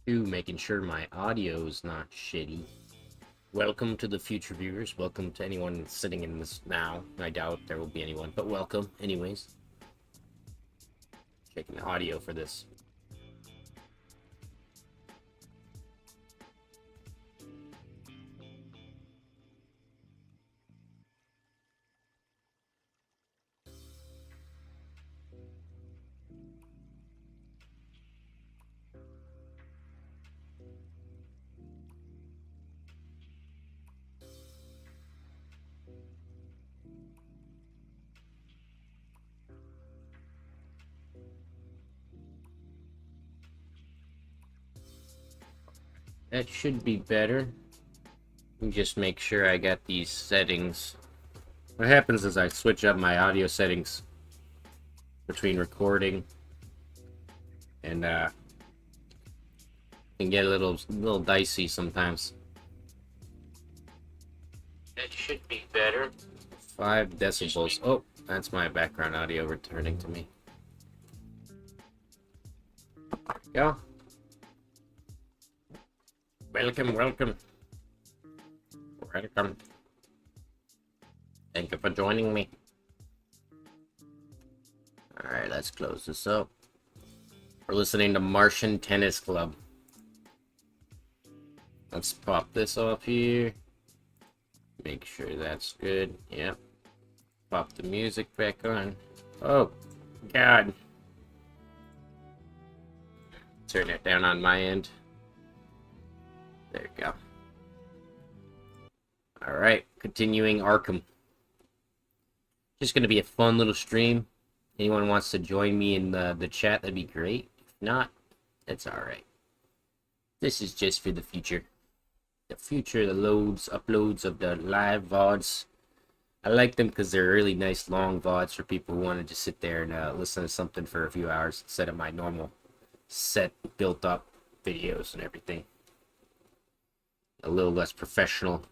Two, making sure my audio is not shitty. Welcome to the future viewers. Welcome to anyone sitting in this now. I doubt there will be anyone, but welcome anyways. Checking the audio for this. That should be better. Let me just make sure I got these settings. What happens is I switch up my audio settings between recording and can get a little dicey sometimes. That should be better. 5 decibels. Oh, that's my background audio returning to me. Go. Welcome. Welcome. Thank you for joining me. Alright, let's close this up. We're listening to Martian Tennis Club. Let's pop this off here. Make sure that's good. Yep. Pop the music back on. Oh, God. Turn it down on my end. There you go. Alright, continuing Arkham. Just gonna be a fun little stream. Anyone wants to join me in the chat, that'd be great. If not, that's alright. This is just for the future. The future, the uploads of the live VODs. I like them because they're really nice long VODs for people who want to just sit there and listen to something for a few hours instead of my normal set built up videos and everything. A little less professional.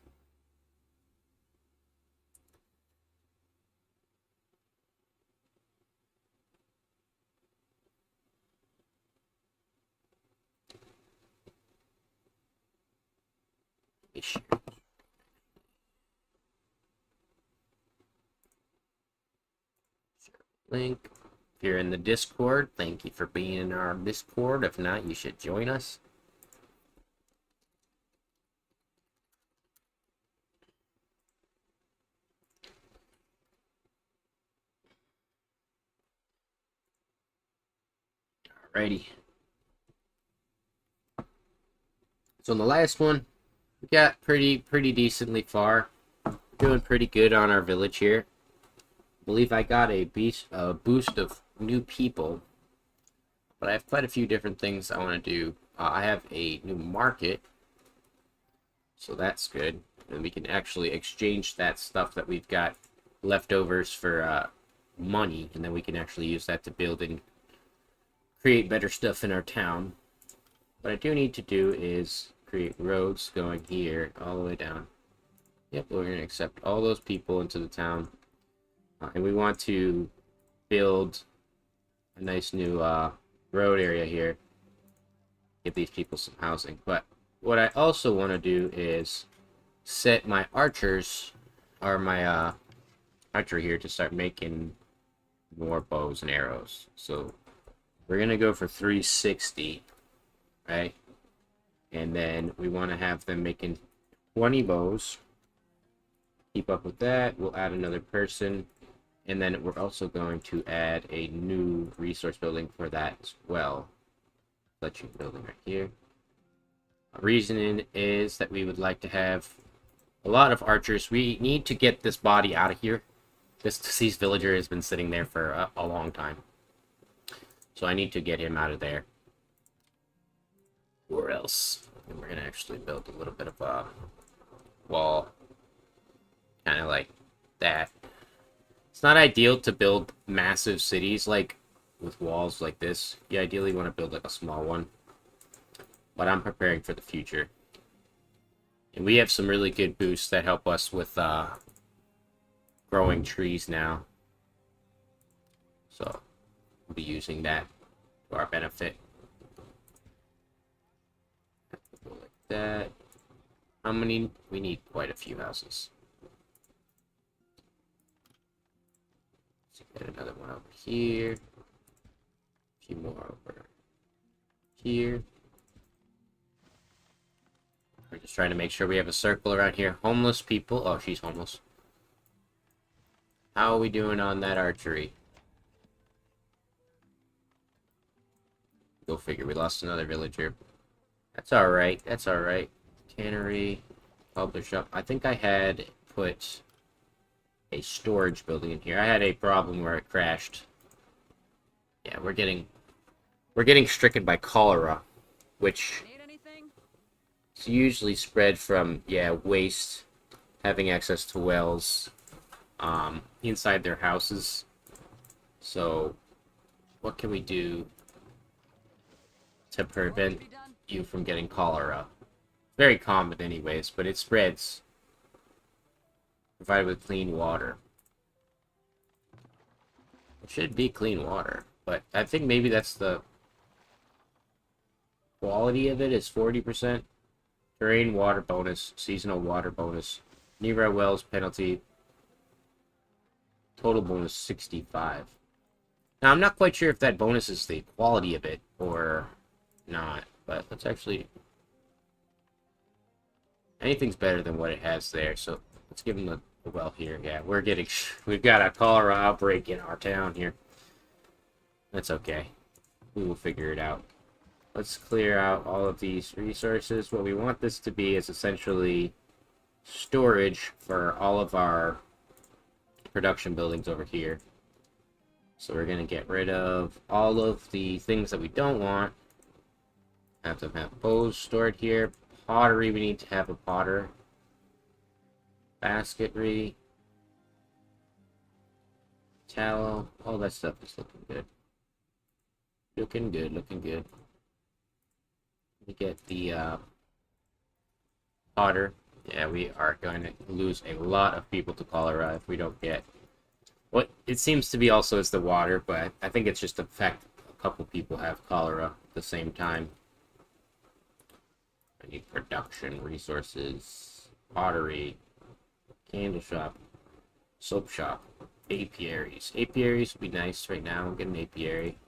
Link. If you're in the Discord, thank you for being in our Discord. If not, you should join us. Alrighty. So in the last one, we got pretty decently far. Doing pretty good on our village here. I believe I got a boost of new people, but I have quite a few different things I want to do. I have a new market, so that's good. And we can actually exchange that stuff that we've got leftovers for money, and then we can actually use that to build and create better stuff in our town. What I do need to do is create roads going here all the way down. Yep, we're going to accept all those people into the town. And we want to build a nice new road area here. Give these people some housing. But what I also want to do is set my archers, or my archer here, to start making more bows and arrows. So we're going to go for 360, right? And then we want to have them making 20 bows. Keep up with that. We'll add another person. And then we're also going to add a new resource building for that as well. Fletching building right here. Reasoning is that we would like to have a lot of archers. We need to get this body out of here. This deceased villager has been sitting there for a long time. So I need to get him out of there. Or else. And we're going to actually build a little bit of a wall. Kind of like that. It's not ideal to build massive cities like with walls like this. You ideally want to build like a small one. But I'm preparing for the future. And we have some really good boosts that help us with growing trees now. So we'll be using that to our benefit. that. How many? We need quite a few houses. Let's get another one over here. A few more over here. We're just trying to make sure we have a circle around here. Homeless people. Oh, she's homeless. How are we doing on that archery? Go figure. We lost another villager. That's alright. That's alright. Tannery. Publish up. I think I had put a storage building in here. I had a problem where it crashed. Yeah, we're getting stricken by cholera, which is usually spread from, yeah, waste, having access to wells, inside their houses. So, what can we do to prevent you from getting cholera? Very common anyways, but it spreads. Provided with clean water. It should be clean water, but I think maybe that's the quality of it is 40%. Terrain water bonus, seasonal water bonus, nearby wells penalty, total bonus 65. Now I'm not quite sure if that bonus is the quality of it or not, but let's actually, anything's better than what it has there, so let's give him the well here. Yeah, we've got a cholera outbreak in our town here. That's okay. We will figure it out. Let's clear out all of these resources. What we want this to be is essentially storage for all of our production buildings over here. So we're going to get rid of all of the things that we don't want. Have to have bows stored here. Pottery, we need to have a potter. Basketry. Tallow. All that stuff is looking good. Looking good, looking good. We get the potter. Yeah, we are going to lose a lot of people to cholera if we don't get what it seems to be also is the water, but I think it's just the fact a couple people have cholera at the same time. I need production resources, pottery, candle shop, soap shop, apiaries. Apiaries would be nice right now. I'm getting an apiary.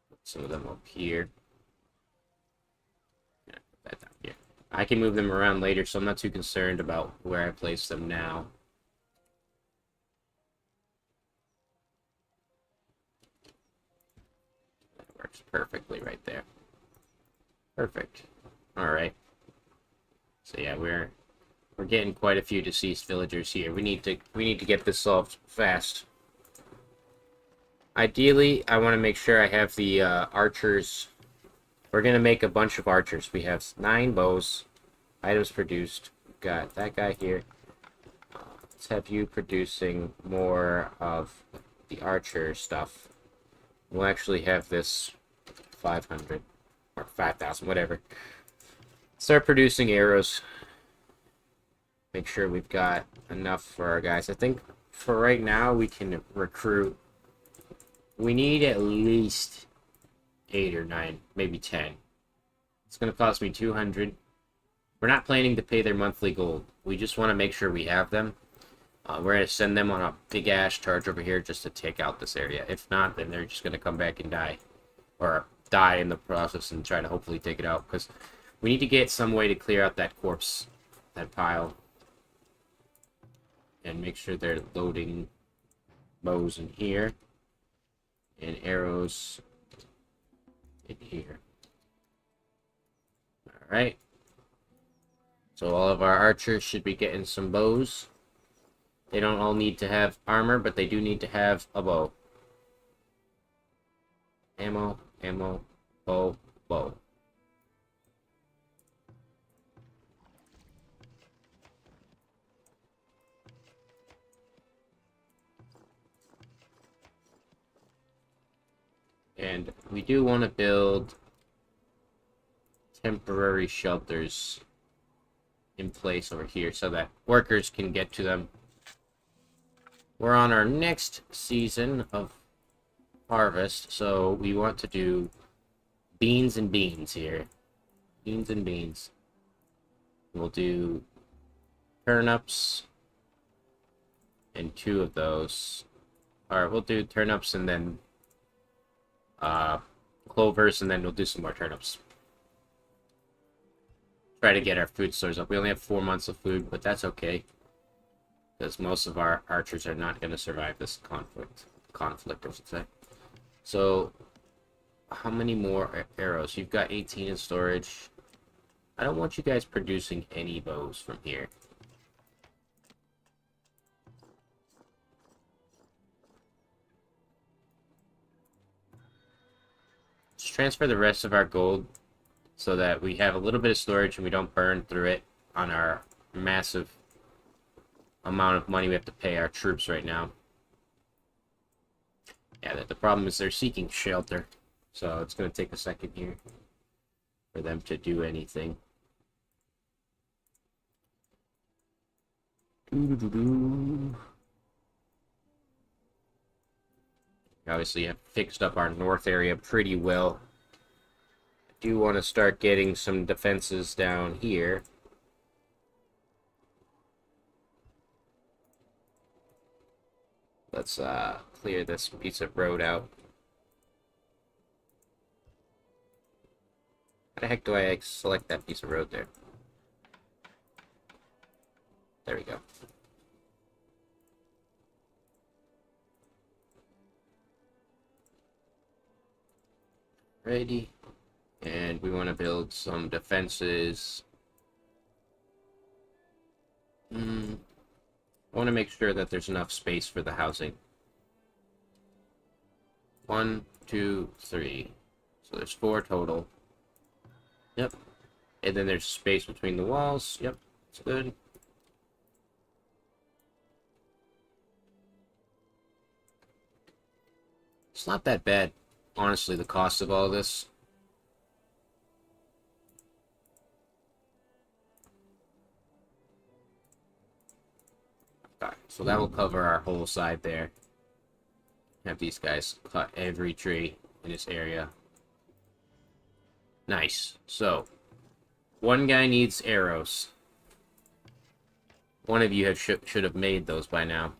Put some of them up here. Yeah, put that down here. I can move them around later, so I'm not too concerned about where I place them now. That works perfectly right there. Perfect. Alright. So yeah, we're getting quite a few deceased villagers here. We need to get this solved fast. Ideally, I want to make sure I have the archers. We're going to make a bunch of archers. We have 9 bows. Items produced. We've got that guy here. Let's have you producing more of the archer stuff. We'll actually have this 500 or 5,000, whatever. Start producing arrows. Make sure we've got enough for our guys. I think for right now we can recruit. We need at least 8 or 9, maybe 10. It's going to cost me 200. We're not planning to pay their monthly gold. We just want to make sure we have them. We're going to send them on a big ass charge over here just to take out this area. If not, then they're just going to come back and die. Or die in the process and try to hopefully take it out. Because we need to get some way to clear out that corpse, that pile. And make sure they're loading bows in here. And arrows in here. Alright. So all of our archers should be getting some bows. They don't all need to have armor, but they do need to have a bow. Ammo, ammo, bow, bow. And we do want to build temporary shelters in place over here so that workers can get to them. We're on our next season of harvest, so we want to do beans and beans here. Beans and beans. We'll do turnips and 2 of those. Or we'll do turnips and then clovers, and then we'll do some more turnips. Try to get our food stores up. We only have 4 months of food, but that's okay. Because most of our archers are not going to survive this conflict. Conflict, I should say. So, how many more arrows? You've got 18 in storage. I don't want you guys producing any bows from here. Just transfer the rest of our gold so that we have a little bit of storage and we don't burn through it on our massive amount of money we have to pay our troops right now. Yeah, the problem is they're seeking shelter, so it's going to take a second here for them to do anything. Obviously, have fixed up our north area pretty well. I do want to start getting some defenses down here. Let's clear this piece of road out. How the heck do I select that piece of road there? There we go. Ready. And we want to build some defenses. I want to make sure that there's enough space for the housing. 1, 2, 3. So there's 4 total. Yep. And then there's space between the walls. Yep. It's good. It's not that bad, honestly, the cost of all this. Okay, so that will cover our whole side there. Have these guys cut every tree in this area. Nice. So, one guy needs arrows. One of you should have made those by now.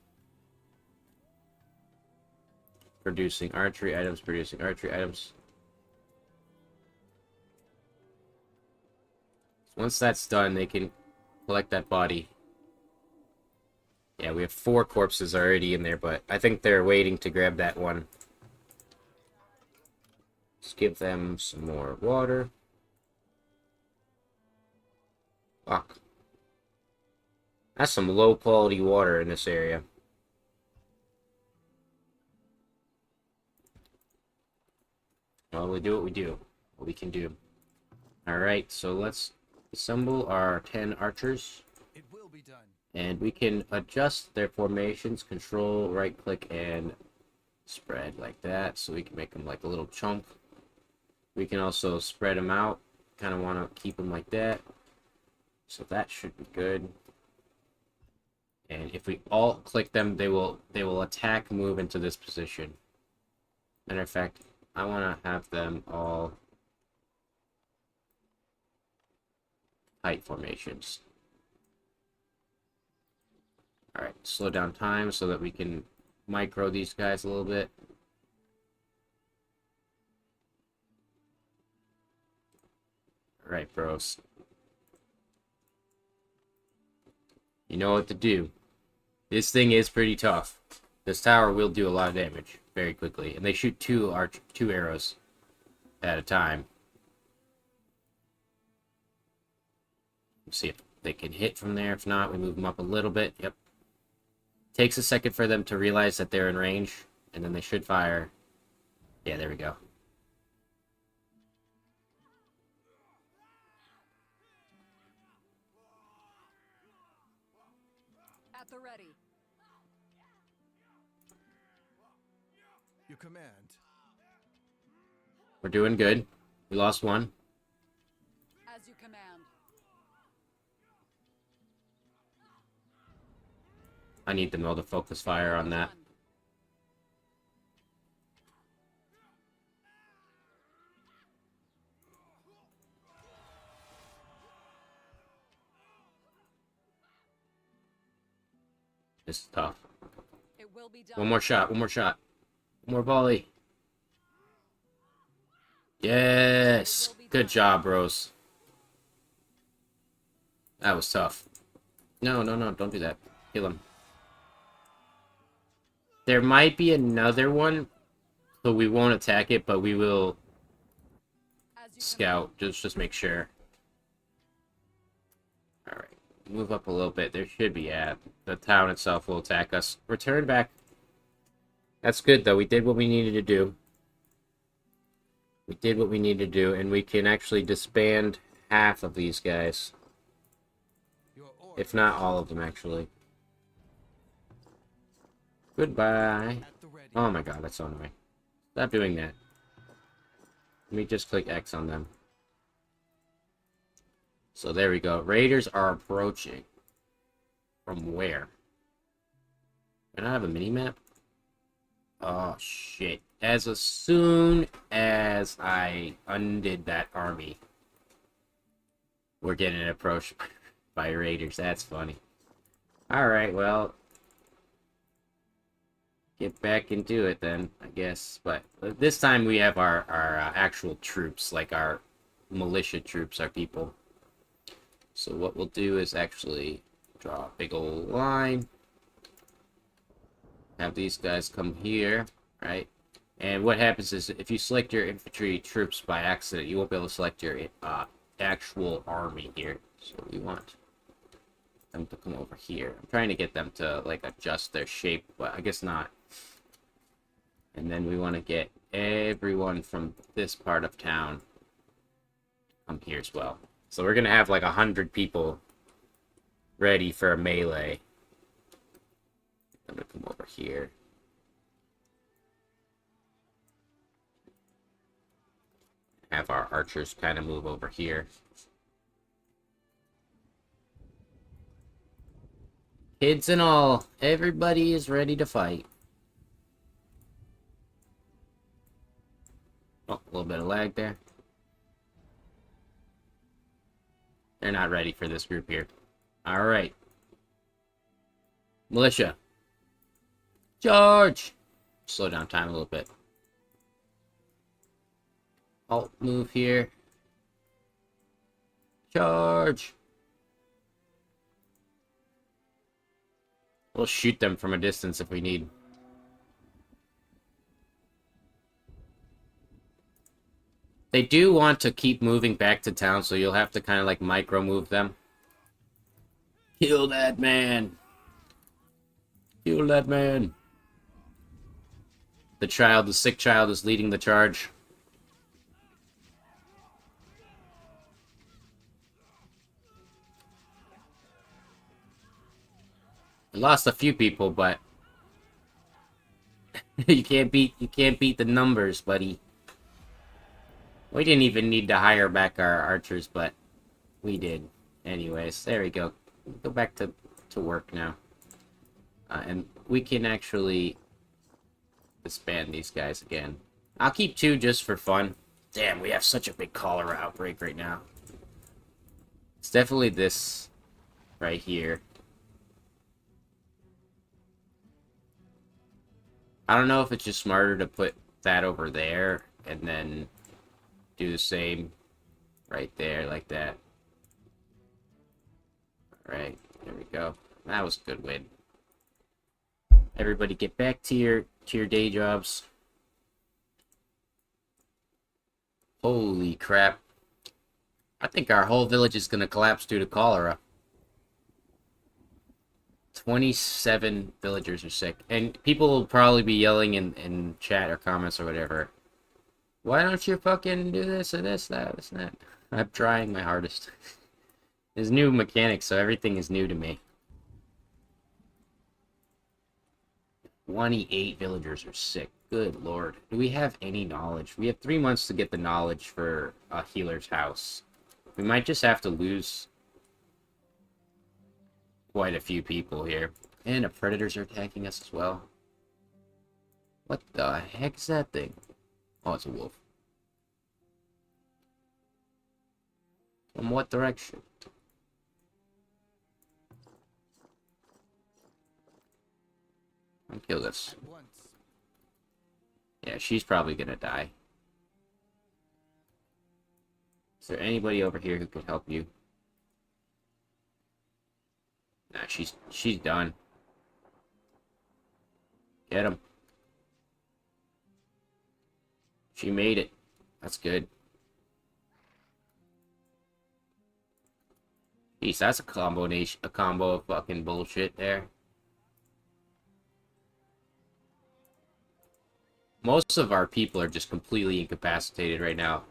Producing archery items, producing archery items. Once that's done, they can collect that body. Yeah, we have 4 corpses already in there, but I think they're waiting to grab that one. Let's give them some more water. Fuck. That's some low quality water in this area. Well, we do what we do. What we can do. Alright, so let's assemble our 10 archers. It will be done. And we can adjust their formations. Control, right click, and spread like that. So we can make them like a little chunk. We can also spread them out. Kind of want to keep them like that. So that should be good. And if we alt click them, they will attack, move into this position. Matter of fact, I want to have them all height formations. Alright, slow down time so that we can micro these guys a little bit. Alright, bros. You know what to do. This thing is pretty tough. This tower will do a lot of damage very quickly. And they shoot two arrows at a time. Let's see if they can hit from there. If not, we move them up a little bit. Yep. Takes a second for them to realize that they're in range. And then they should fire. Yeah, there we go. At the ready. Your command. We're doing good. We lost one. As you command. I need the mill to focus fire on that. This is tough. It will be done. One more shot. One more shot. One more volley. Yes. Good job, Rose. That was tough. No, no, no. Don't do that. Kill him. There might be another one, so we won't attack it, but we will As you scout. Just make sure. Alright. Move up a little bit. There should be at. The town itself will attack us. Return back. That's good, though. We did what we needed to do. We did what we needed to do, and we can actually disband half of these guys. If not all of them, actually. Goodbye. Oh my god, that's so annoying. Stop doing that. Let me just click X on them. So there we go. Raiders are approaching. From where? Can I have a mini-map? Oh, shit. As soon as I undid that army, we're getting approached by raiders. That's funny. Alright, well, get back into it then, I guess. But this time we have our actual troops, like our militia troops, our people. So what we'll do is actually draw a big old line. Have these guys come here, right? And what happens is if you select your infantry troops by accident, you won't be able to select your actual army here. So we want them to come over here. I'm trying to get them to like adjust their shape, but I guess not. And then we want to get everyone from this part of town come here as well. So we're gonna have like 100 people ready for a melee. I'm gonna come over here. Have our archers kind of move over here. Kids and all, everybody is ready to fight. Oh, a little bit of lag there. They're not ready for this group here. Alright. Militia. Charge! Slow down time a little bit. Alt move here. Charge! We'll shoot them from a distance if we need. They do want to keep moving back to town, so you'll have to kind of like micro move them. Kill that man! Kill that man! The sick child is leading the charge. I lost a few people, but you can't beat the numbers, buddy. We didn't even need to hire back our archers, but we did. Anyways, there we go. Go back to work now. And we can actually disband these guys again. I'll keep 2 just for fun. Damn, we have such a big cholera outbreak right now. It's definitely this right here. I don't know if it's just smarter to put that over there and then do the same right there like that. Alright, there we go. That was a good win. Everybody get back to your day jobs. Holy crap. I think our whole village is gonna collapse due to cholera. 27 villagers are sick. And people will probably be yelling in chat or comments or whatever. Why don't you fucking do this or this, that, this, and that? I'm trying my hardest. There's new mechanics, so everything is new to me. 28 villagers are sick. Good lord. Do we have any knowledge? We have 3 months to get the knowledge for a healer's house. We might just have to lose quite a few people here. And the predators are attacking us as well. What the heck is that thing? Oh, it's a wolf. From what direction? Kill this. At once. Yeah, she's probably gonna die. Is there anybody over here who could help you? Nah, she's done. Get him. She made it. That's good. Jeez, that's a combo of fucking bullshit there. Most of our people are just completely incapacitated right now.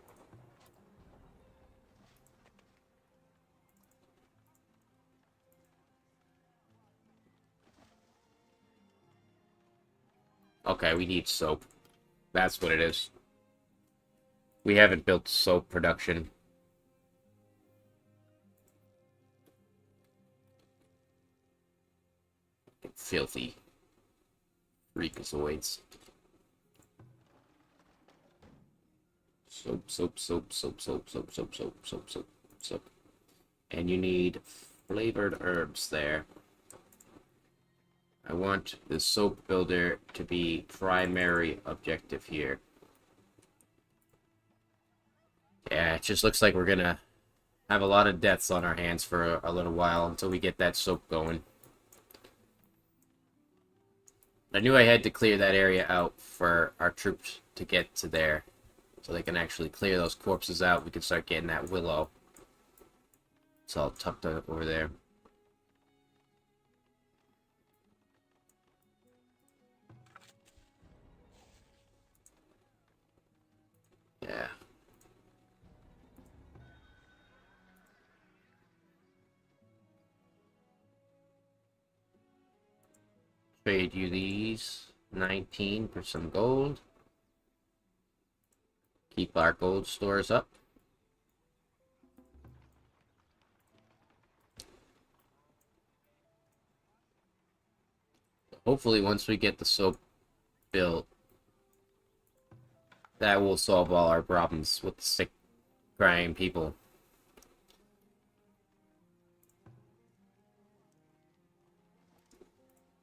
Okay, we need soap. That's what it is. We haven't built soap production. Filthy freakazoids. Soap, soap, soap, soap, soap, soap, soap, soap, soap, soap, soap. And you need flavored herbs there. I want the soap builder to be primary objective here. Yeah, it just looks like we're gonna have a lot of deaths on our hands for a little while until we get that soap going. I knew I had to clear that area out for our troops to get to there. So they can actually clear those corpses out. We can start getting that willow. It's all tucked up over there. Yeah. Trade you these. 19 for some gold. Keep our gold stores up. Hopefully once we get the soap built, that will solve all our problems with the sick, crying people.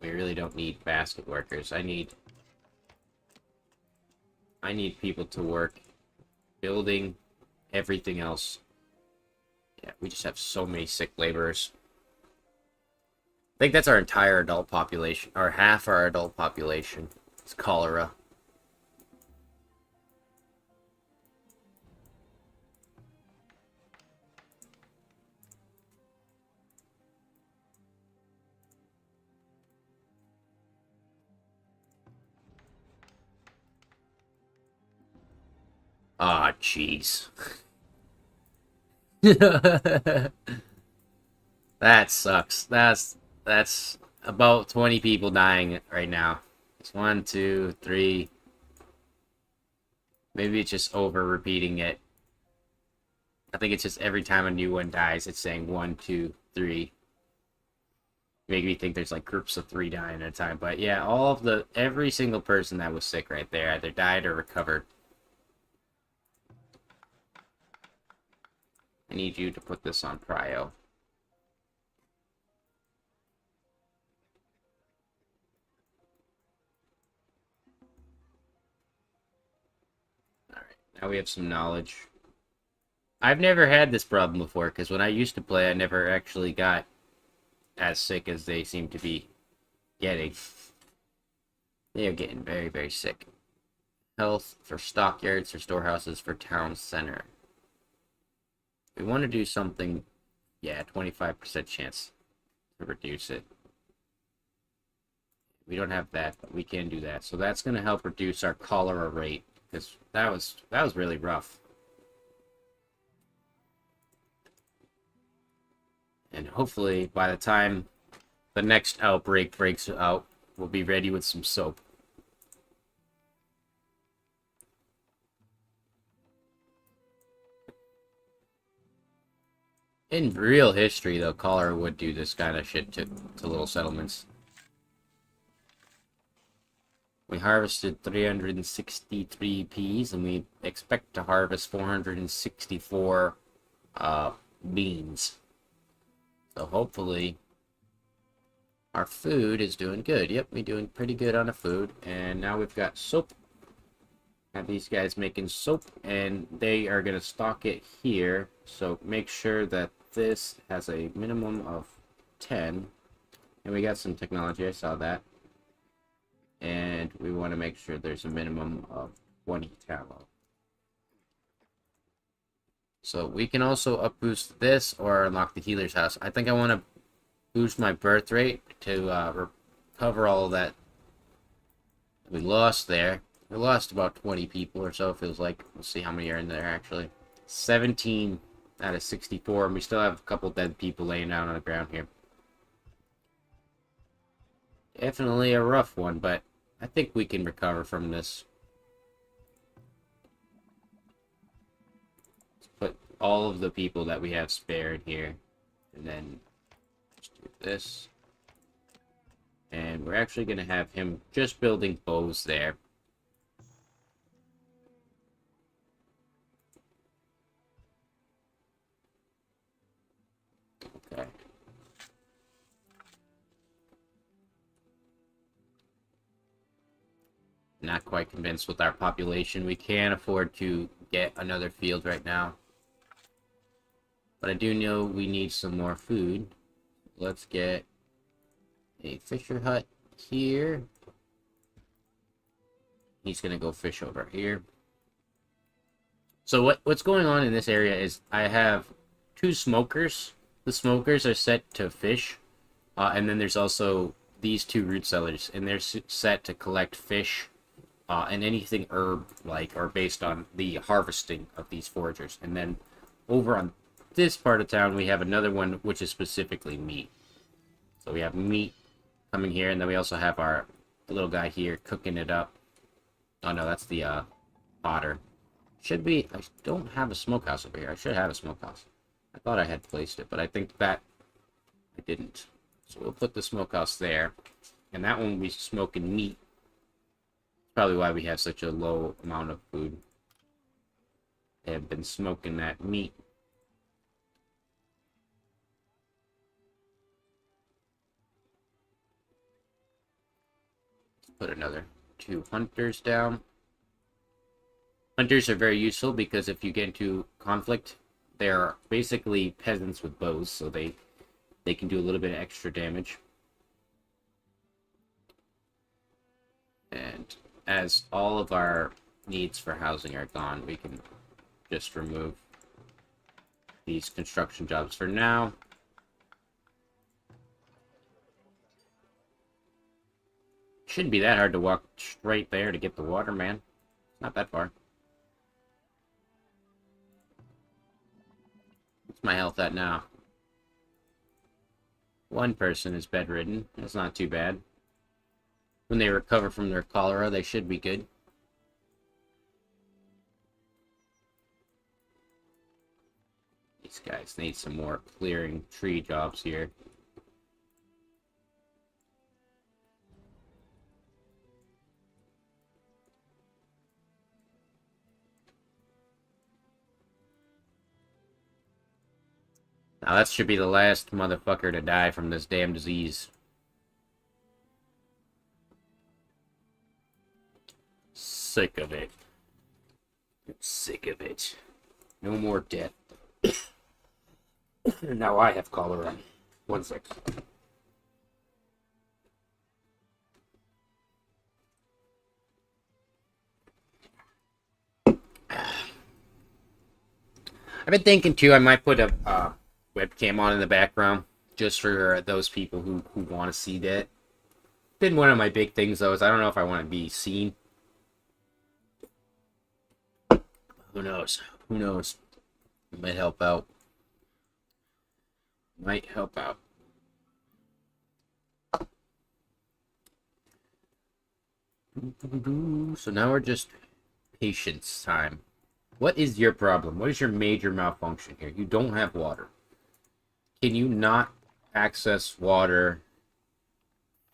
We really don't need basket workers. I need people to work building everything else. Yeah, we just have so many sick laborers. I think that's our entire adult population, or half our adult population. It's cholera. Ah, jeez. That sucks. That's about 20 people dying right now. It's 1, 2, 3. Maybe it's just over repeating it. I think it's just every time a new one dies, it's saying 1, 2, 3. Make me think there's like groups of 3 dying at a time. But yeah, every single person that was sick right there either died or recovered. I need you to put this on prio. Alright, now we have some knowledge. I've never had this problem before, because when I used to play, I never actually got as sick as they seem to be getting. They are getting very, very sick. Health for stockyards or storehouses for town center. We want to do something, yeah, 25% chance to reduce it. We don't have that, but we can do that. So that's going to help reduce our cholera rate, because that was really rough. And hopefully, by the time the next outbreak breaks out, we'll be ready with some soap. In real history, though, cholera would do this kind of shit to little settlements. We harvested 363 peas, and we expect to harvest 464 beans. So hopefully Our food is doing good. Yep, we're doing pretty good on the food. And now we've got soap. Have these guys making soap, and they are going to stock it here. So make sure that this has a minimum of 10. And we got some technology, I saw that. And we want to make sure there's a minimum of 20 tallow. So we can also up boost this or unlock the healer's house. I think I want to boost my birth rate to recover all that we lost there. We lost about 20 people or so, feels like. We'll see how many are in there, actually. 17 out of 64, and we still have a couple dead people laying down on the ground here. Definitely a rough one, but I think we can recover from this. Let's put all of the people that we have spared here, and then just do this. And we're actually going to have him just building bows there. Okay. Not quite convinced with our population. We can't afford to get another field right now. But I do know we need some more food. Let's get a fisher hut here. He's gonna go fish over here. So what's going on in this area is I have 2 smokers. The smokers are set to fish, and then there's also these 2 root cellars, and they're set to collect fish and anything herb-like or based on the harvesting of these foragers. And then over on this part of town, we have another one which is specifically meat. So we have meat coming here, and then we also have our little guy here cooking it up. Oh no, that's the potter. Should be. I don't have a smokehouse over here. I should have a smokehouse. I thought I had placed it, but I think that I didn't. So we'll put the smokehouse there, and that one will be smoking meat. Probably why we have such a low amount of food. They have been smoking that meat. Let's put another 2 hunters down. Hunters are very useful because if you get into conflict, they're basically peasants with bows, so they can do a little bit of extra damage. And as all of our needs for housing are gone, we can just remove these construction jobs for now. Shouldn't be that hard to walk straight there to get the water, man. Not that far. What's my health at now? 1 person is bedridden. That's not too bad. When they recover from their cholera, they should be good. These guys need some more clearing tree jobs here. Now that should be the last motherfucker to die from this damn disease. Sick of it. I'm sick of it. No more death. Now I have cholera. 1 sec. I've been thinking too, I might put a webcam on in the background just for those people who want to see that. Been one of my big things though is I don't know if I want to be seen. Who knows? Who knows? It might help out. Might help out. So now we're just patience time. What is your problem? What is your major malfunction here? You don't have water. Can you not access water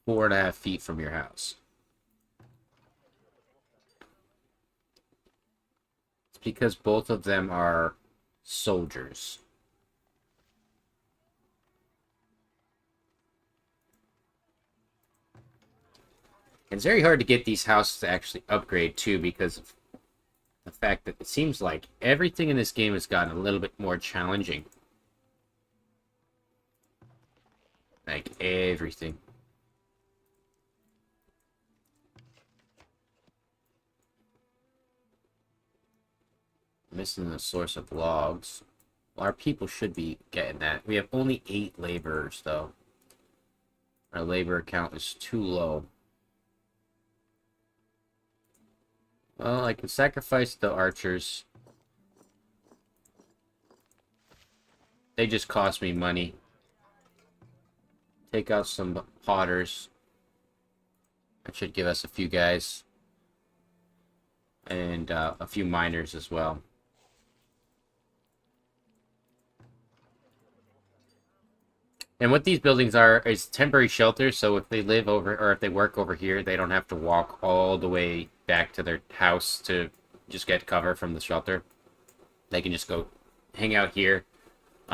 4.5 feet from your house? It's because both of them are soldiers. It's very hard to get these houses to actually upgrade too, because of the fact that it seems like everything in this game has gotten a little bit more challenging. Like everything. Missing the source of logs. Well, our people should be getting that. We have only 8 laborers though. Our labor count is too low. Well, I can sacrifice the archers. They just cost me money. Take out some potters. That should give us a few guys. And a few miners as well. And what these buildings are is temporary shelters, so if they live over, or if they work over here, they don't have to walk all the way back to their house to just get cover from the shelter. They can just go hang out here.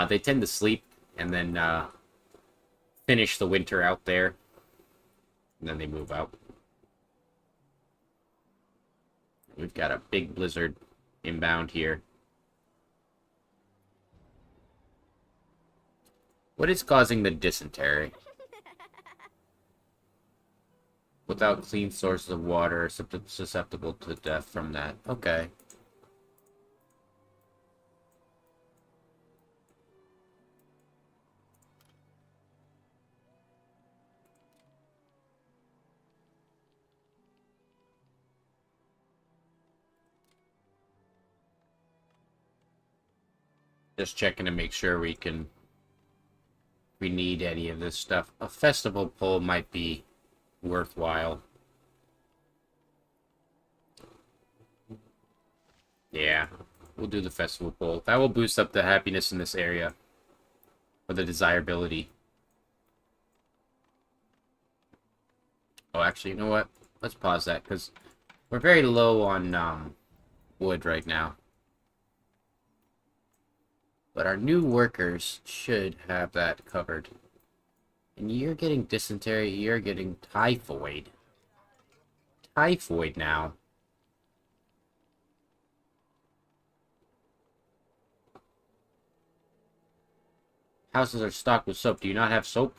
They tend to sleep and then finish the winter out there. And then they move out. We've got a big blizzard inbound here. What is causing the dysentery? Without clean sources of water, susceptible to death from that. Okay. Just checking to make sure we need any of this stuff. A festival pole might be worthwhile. Yeah, we'll do the festival pole. That will boost up the happiness in this area. Or the desirability. Oh, actually, you know what? Let's pause that, because we're very low on wood right now. But our new workers should have that covered. And you're getting dysentery, you're getting typhoid. Typhoid now. Houses are stocked with soap. Do you not have soap?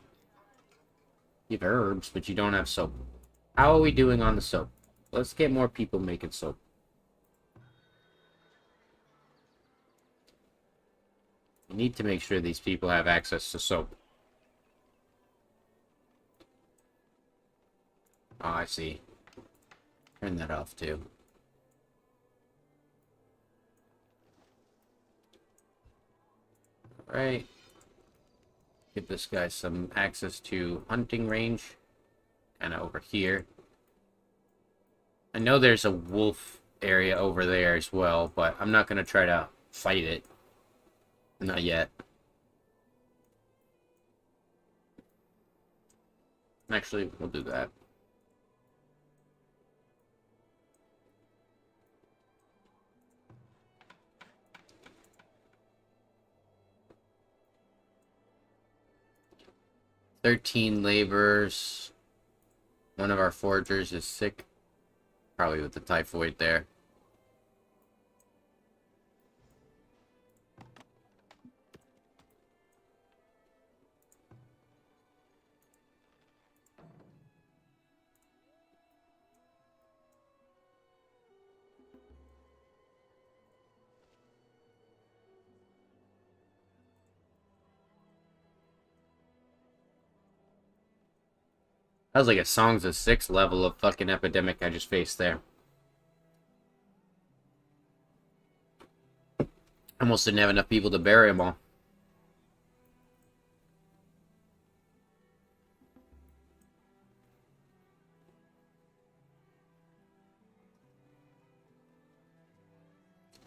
You have herbs, but you don't have soap. How are we doing on the soap? Let's get more people making soap. We need to make sure these people have access to soap. Oh, I see. Turn that off, too. Alright. Give this guy some access to hunting range. Kind of over here. I know there's a wolf area over there as well, but I'm not going to try to fight it. Not yet. Actually, we'll do that. "13 laborers. One of our foragers is sick. Probably with the typhoid there. That was like a Songs of Six level of fucking epidemic I just faced there. Almost didn't have enough people to bury them all.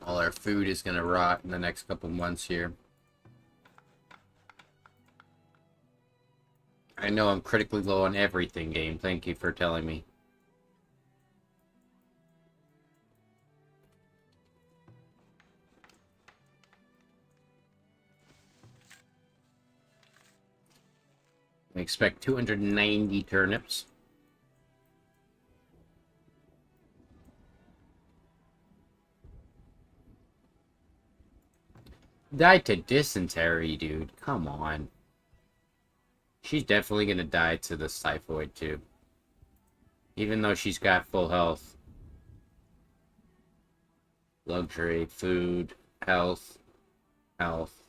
All our food is gonna rot in the next couple months here. I know I'm critically low on everything, game. Thank you for telling me. I expect 290 turnips. Died to dysentery, dude. Come on. She's definitely gonna die to the typhoid, too. Even though she's got full health. Luxury, food, health, health.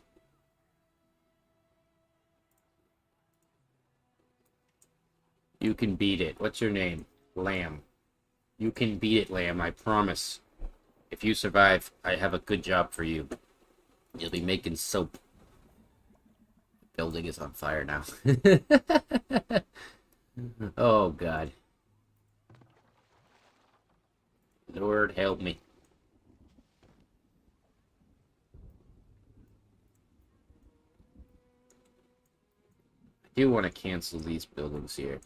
You can beat it. What's your name? Lamb. You can beat it, Lamb, I promise. If you survive, I have a good job for you. You'll be making soap. The building is on fire now. Oh, God. Lord, help me. I do want to cancel these buildings here.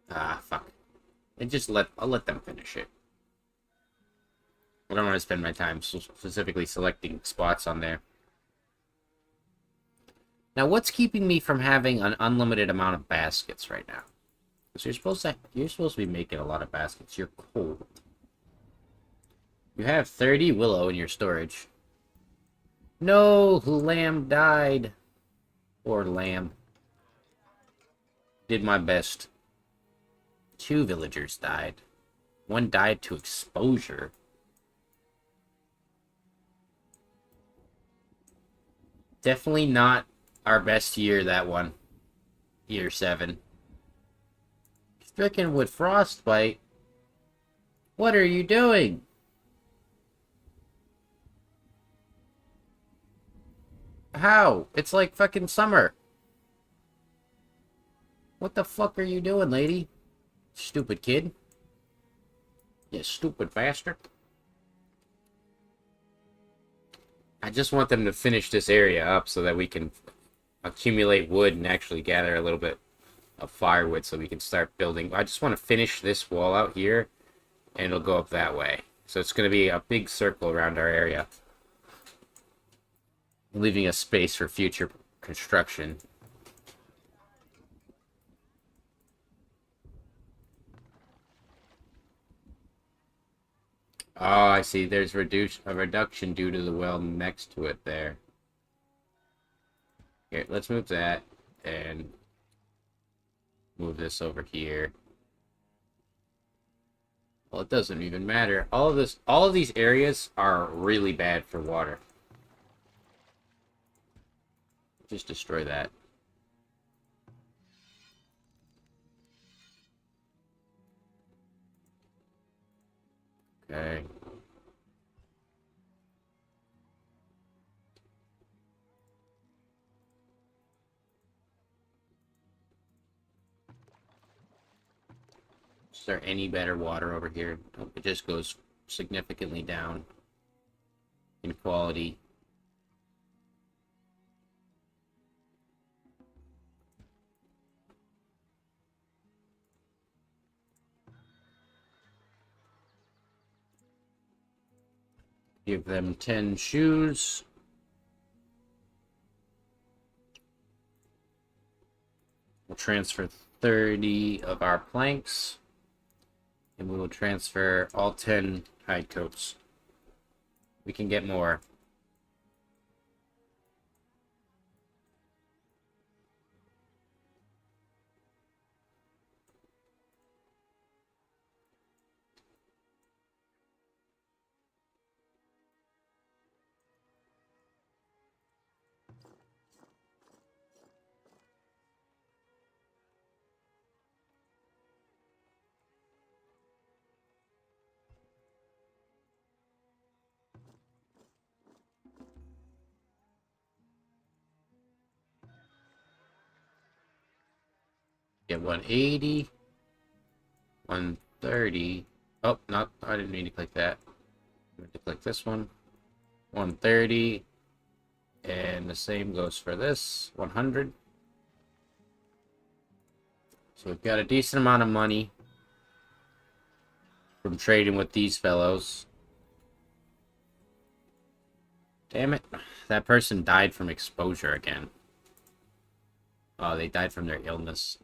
Ah, fuck. I'll let them finish it. I don't want to spend my time specifically selecting spots on there. Now, what's keeping me from having an unlimited amount of baskets right now? Because you're supposed to be making a lot of baskets. You're cold. You have 30 willow in your storage. No, lamb died. Poor lamb. Did my best. 2 villagers died. 1 died to exposure. Definitely not our best year, that one. Year 7. Stricken with frostbite? What are you doing? How? It's like fucking summer. What the fuck are you doing, lady? Stupid kid. You stupid bastard. I just want them to finish this area up so that we can accumulate wood and actually gather a little bit of firewood so we can start building. I just want to finish this wall out here and it'll go up that way. So it's going to be a big circle around our area, leaving us space for future construction. Oh, I see. There's a reduction due to the well next to it there. Here, let's move that and move this over here. Well, it doesn't even matter. All of these areas are really bad for water. Just destroy that. Okay. Is there any better water over here? Nope, it just goes significantly down in quality. Give them 10 shoes. We'll transfer 30 of our planks. And we will transfer all 10 hide coats. We can get more. Get 180, 130. Oh, not, I didn't mean to click that. I meant to click this one. 130. And the same goes for this, 100. So we've got a decent amount of money from trading with these fellows. Damn it. That person died from exposure again. Oh, they died from their illness.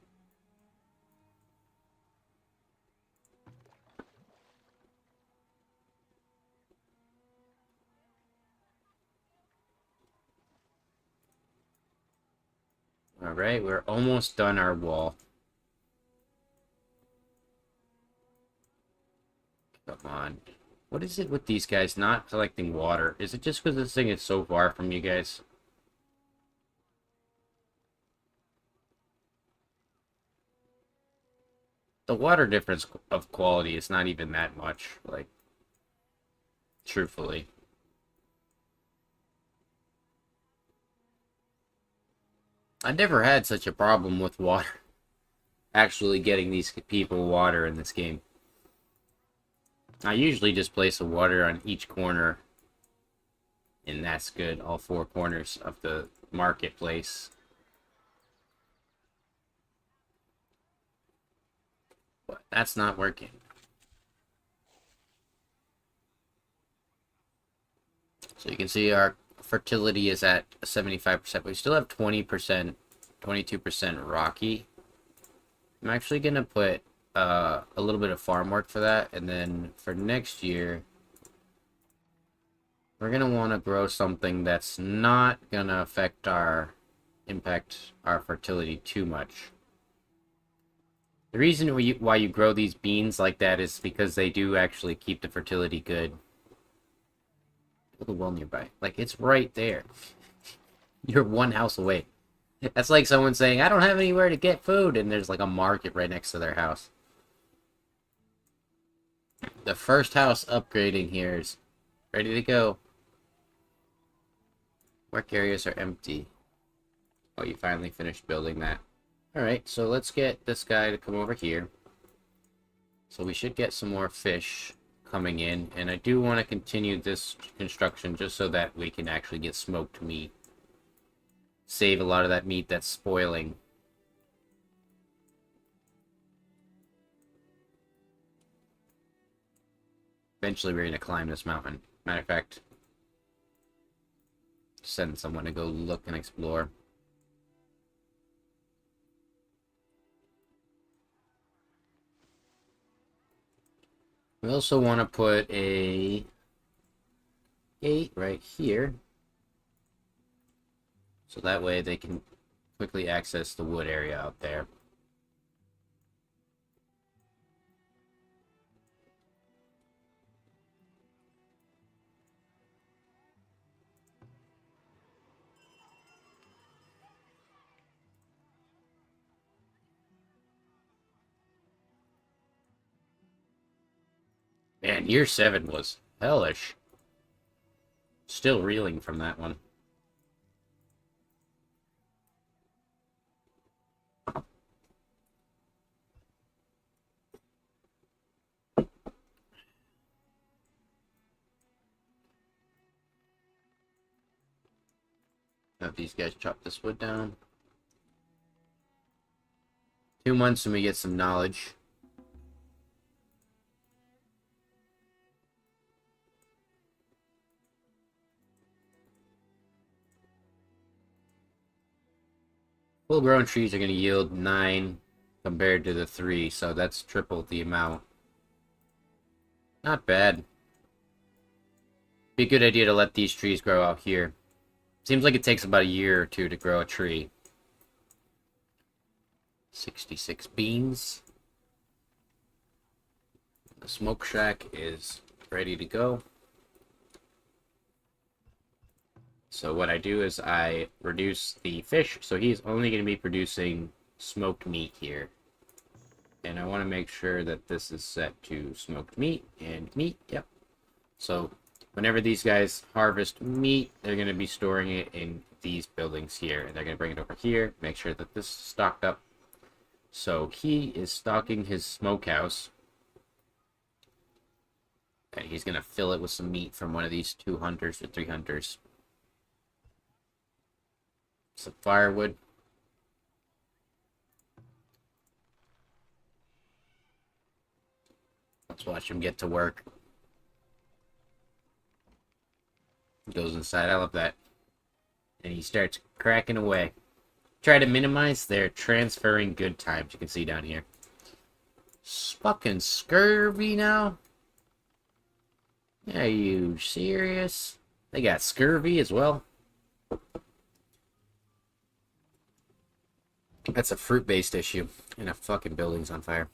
Alright, we're almost done our wall. Come on. What is it with these guys not collecting water? Is it just because this thing is so far from you guys? The water difference of quality is not even that much, like, truthfully. I never had such a problem with water. Actually getting these people water in this game. I usually just place a water on each corner. And that's good. All four corners of the marketplace. But that's not working. So you can see our fertility is at 75%. We still have 20%, 22% rocky. I'm actually going to put a little bit of farm work for that. And then for next year, we're going to want to grow something that's not going to impact our fertility too much. The reason why you grow these beans like that is because they do actually keep the fertility good. Build a well nearby. Like, it's right there. You're one house away. That's like someone saying, I don't have anywhere to get food, and there's like a market right next to their house. The first house upgrading here is ready to go. Work areas are empty. Oh, you finally finished building that. Alright, so let's get this guy to come over here. So we should get some more fish coming in. And I do want to continue this construction just so that we can actually get smoked meat. Save a lot of that meat that's spoiling. Eventually we're going to climb this mountain. Matter of fact, send someone to go look and explore. We also want to put a gate right here. So that way they can quickly access the wood area out there. Man, year 7 was hellish. Still reeling from that one. Have these guys chop this wood down. 2 months and we get some knowledge. Full-grown trees are going to yield 9 compared to the 3, so that's triple the amount. Not bad. Be a good idea to let these trees grow out here. Seems like it takes about a year or 2 to grow a tree. 66 beans. The smoke shack is ready to go. So what I do is I reduce the fish, so he's only going to be producing smoked meat here. And I want to make sure that this is set to smoked meat and meat, yep. So whenever these guys harvest meat, they're going to be storing it in these buildings here. And they're going to bring it over here, make sure that this is stocked up. So he is stocking his smokehouse. And he's going to fill it with some meat from one of these 2 hunters or 3 hunters. Some firewood. Let's watch him get to work. He goes inside. I love that. And he starts cracking away. Try to minimize their transferring good times. You can see down here. Fucking scurvy now? Are you serious? They got scurvy as well? That's a fruit-based issue, and a fucking building's on fire.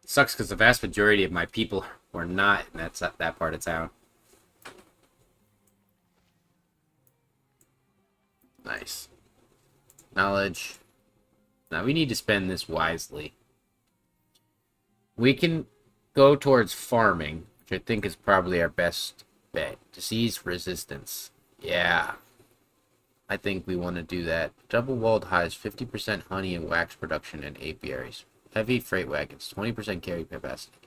Sucks because the vast majority of my people were not in that part of town. Nice. Knowledge. Now we need to spend this wisely. We can go towards farming, which I think is probably our best bet. Disease resistance. Yeah. I think we want to do that. Double-walled hives, 50% honey and wax production and apiaries. Heavy freight wagons, 20% carry capacity.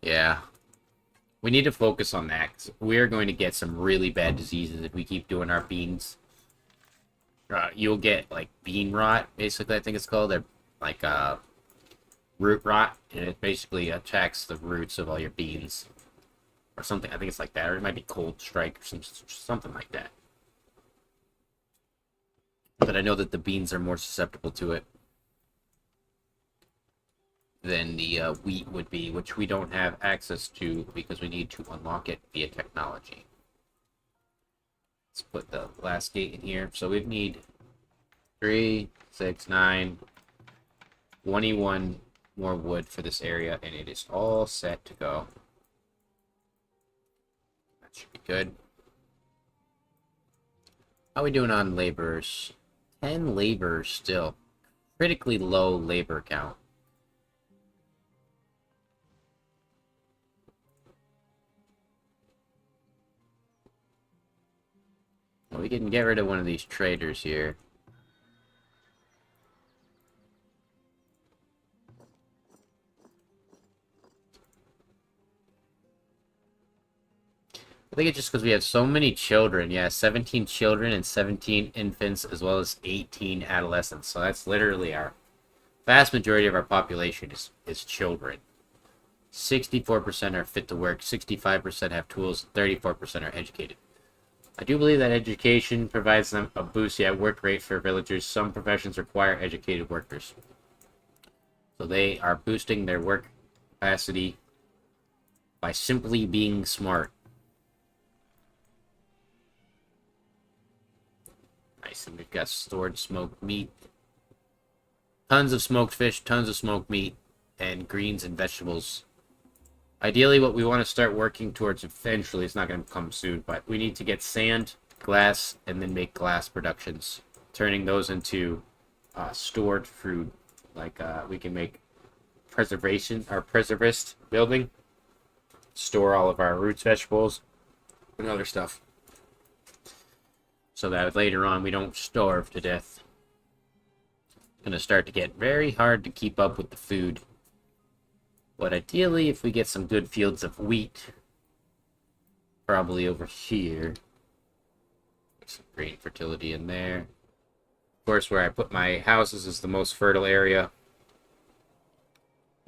Yeah. We need to focus on that, 'cause we're going to get some really bad diseases if we keep doing our beans. You'll get, like, bean rot, basically, I think it's called. They're, like, root rot, and it basically attacks the roots of all your beans. Or something, I think it's like that, or it might be cold strike, or something like that. But I know that the beans are more susceptible to it than the wheat would be, which we don't have access to because we need to unlock it via technology. Let's put the last gate in here. So we need 3, 6, 9, 21 more wood for this area, and it is all set to go. That should be good. How are we doing on laborers? 10 laborers still. Critically low labor count. Well, we can get rid of one of these traders here. I think it's just because we have so many children. Yeah, 17 children and 17 infants, as well as 18 adolescents. So that's literally our vast majority of our population is children. 64% are fit to work, 65% have tools, 34% are educated. I do believe that education provides them a boost at work rate for villagers. Some professions require educated workers. So they are boosting their work capacity by simply being smart. Nice, and we've got stored smoked meat. Tons of smoked fish, tons of smoked meat, and greens and vegetables. Ideally, what we want to start working towards eventually, it's not going to come soon, but we need to get sand, glass, and then make glass productions. Turning those into stored food. Like, we can make preservation, or preservist building. Store all of our roots, vegetables, and other stuff. So that later on we don't starve to death. It's going to start to get very hard to keep up with the food. But ideally, if we get some good fields of wheat, probably over here. Some green fertility in there. Of course, where I put my houses is the most fertile area.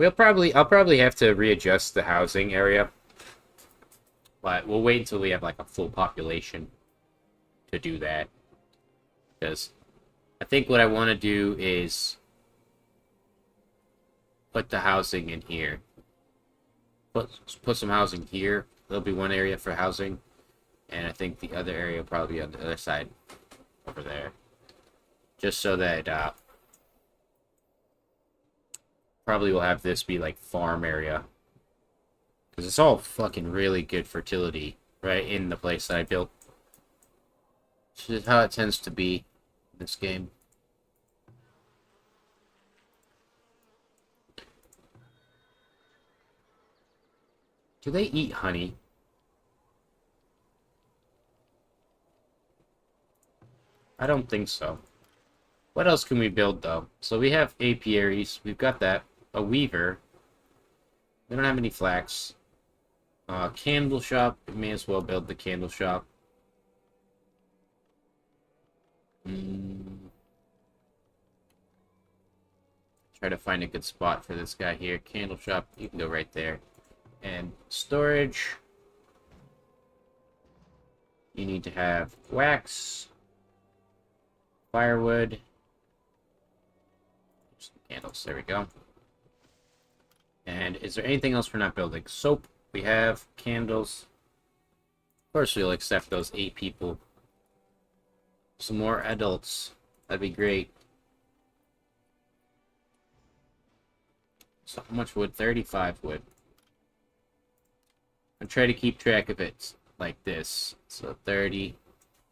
I'll probably have to readjust the housing area. But we'll wait until we have like a full population to do that. Because I think what I want to do is put the housing in here. Put some housing here. There'll be one area for housing. And I think the other area will probably be on the other side. Over there. Just so that probably we'll have this be like farm area. Because it's all fucking really good fertility right in the place that I built. Which is how it tends to be in this game. Do they eat honey? I don't think so. What else can we build, though? So we have apiaries. We've got that. A weaver. We don't have any flax. Candle shop. We may as well build the candle shop. Try to find a good spot for this guy here. Candle shop. You can go right there. And storage. You need to have wax. Firewood. Candles. There we go. And is there anything else we're not building? Soap. We have candles. Of course, we'll accept those 8 people. Some more adults. That'd be great. So how much wood? 35 wood. I'll try to keep track of it like this. So 30.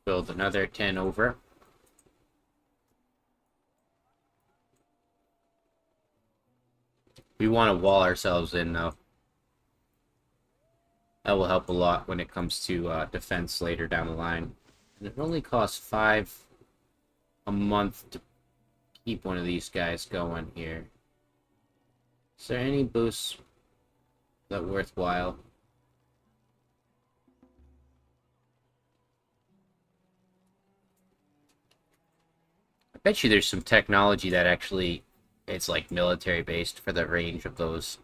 Build another 10 over. We want to wall ourselves in, though. That will help a lot when it comes to defense later down the line. And it only costs 5 a month to keep one of these guys going here. Is there any boosts that worthwhile? I bet you there's some technology that actually it's like military based for the range of those.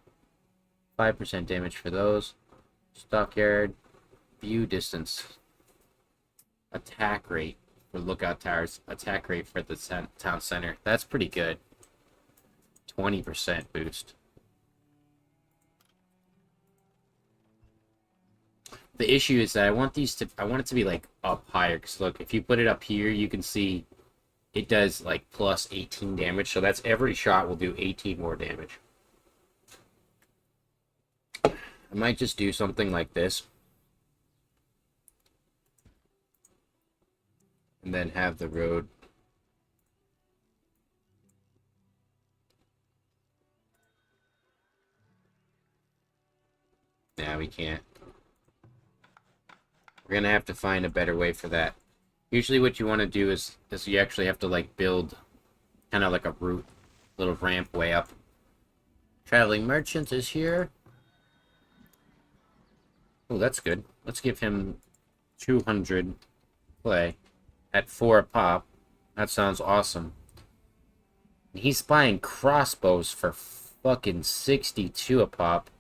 5% damage for those. Stockyard. View distance. Attack rate for lookout towers. Attack rate for the town center. That's pretty good. 20% boost. The issue is that I want it to be like up higher, because look, if you put it up here, you can see it does like plus 18 damage, so that's every shot will do 18 more damage. I might just do something like this. And then have the road. Nah, we can't. We're gonna have to find a better way for that. Usually what you want to do is you actually have to like build kind of like a route, little ramp way up. Traveling merchant is here. Oh, that's good. Let's give him 200 play at 4 a pop. That sounds awesome. He's buying crossbows for fucking 62 a pop.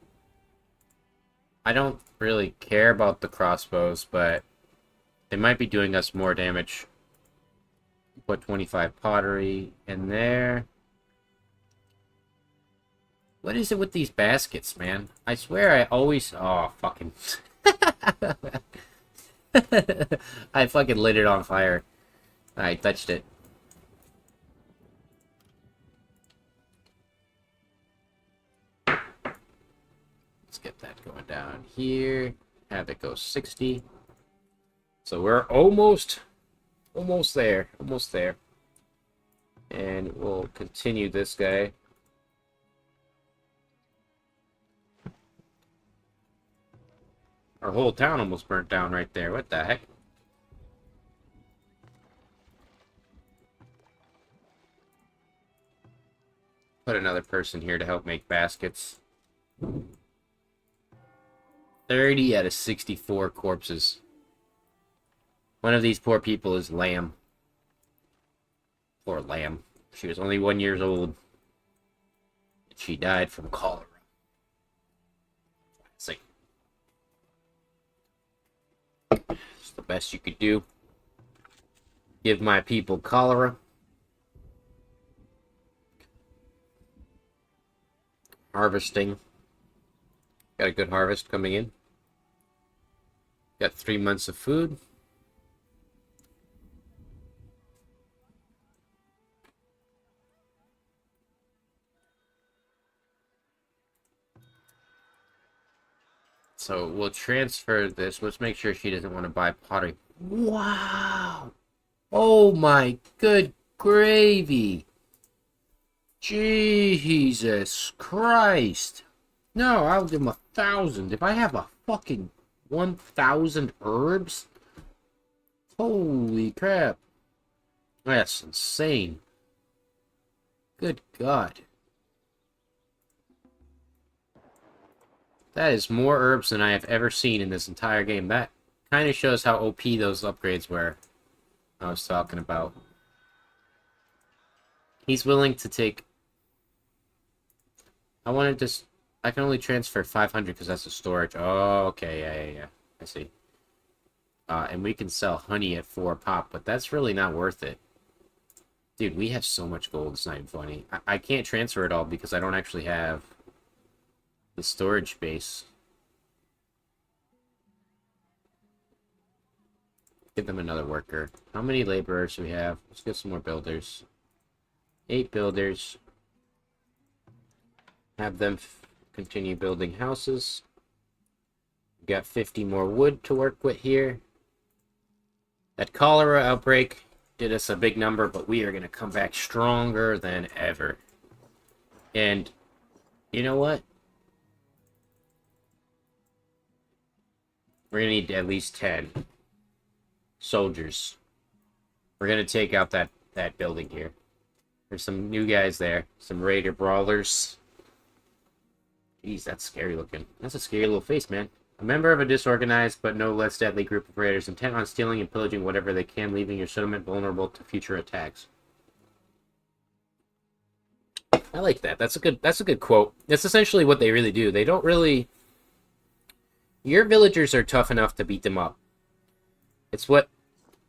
I don't really care about the crossbows, but they might be doing us more damage. Put 25 pottery in there. What is it with these baskets, man? I swear I always... Oh, fucking... I fucking lit it on fire. I touched it. Let's get that going down here. Have it go 60. So we're almost there. Almost there. And we'll continue this guy. Our whole town almost burnt down right there. What the heck? Put another person here to help make baskets. 30 out of 64 corpses. One of these poor people is Lamb. Poor Lamb. She was only 1 year old. She died from cholera. It's like... It's the best you could do. Give my people cholera. Harvesting. Got a good harvest coming in. Got 3 months of food. So we'll transfer this. Let's make sure she doesn't want to buy pottery. Wow! Oh my good gravy! Jesus Christ! No, I'll give him 1,000. If I have a fucking 1,000 herbs? Holy crap. That's insane. Good God. That is more herbs than I have ever seen in this entire game. That kind of shows how OP those upgrades were I was talking about. He's willing to take... I wanted to... I can only transfer 500 because that's a storage. Oh, okay, yeah. I see. And we can sell honey at 4 pop, but that's really not worth it. Dude, we have so much gold, it's not even funny. I can't transfer it all because I don't actually have the storage space. Give them another worker. How many laborers do we have? Let's get some more builders. 8 builders. Have them continue building houses. We got 50 more wood to work with here. That cholera outbreak did us a big number, but we are going to come back stronger than ever. And you know what? We're going to need at least 10 soldiers. We're going to take out that building here. There's some new guys there. Some raider brawlers. Jeez, that's scary looking. That's a scary little face, man. A member of a disorganized but no less deadly group of raiders intent on stealing and pillaging whatever they can, leaving your settlement vulnerable to future attacks. I like that. That's a good quote. That's essentially what they really do. They don't really... Your villagers are tough enough to beat them up. It's what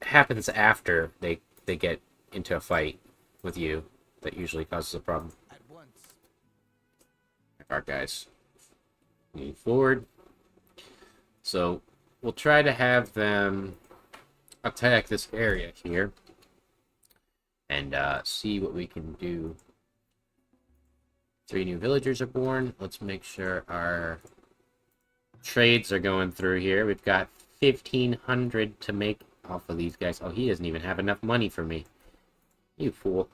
happens after they get into a fight with you that usually causes a problem. At once. Our guys move forward. So we'll try to have them attack this area here and see what we can do. 3 new villagers are born. Let's make sure our trades are going through here. We've got 1,500 to make off of these guys. Oh, he doesn't even have enough money for me. You fool.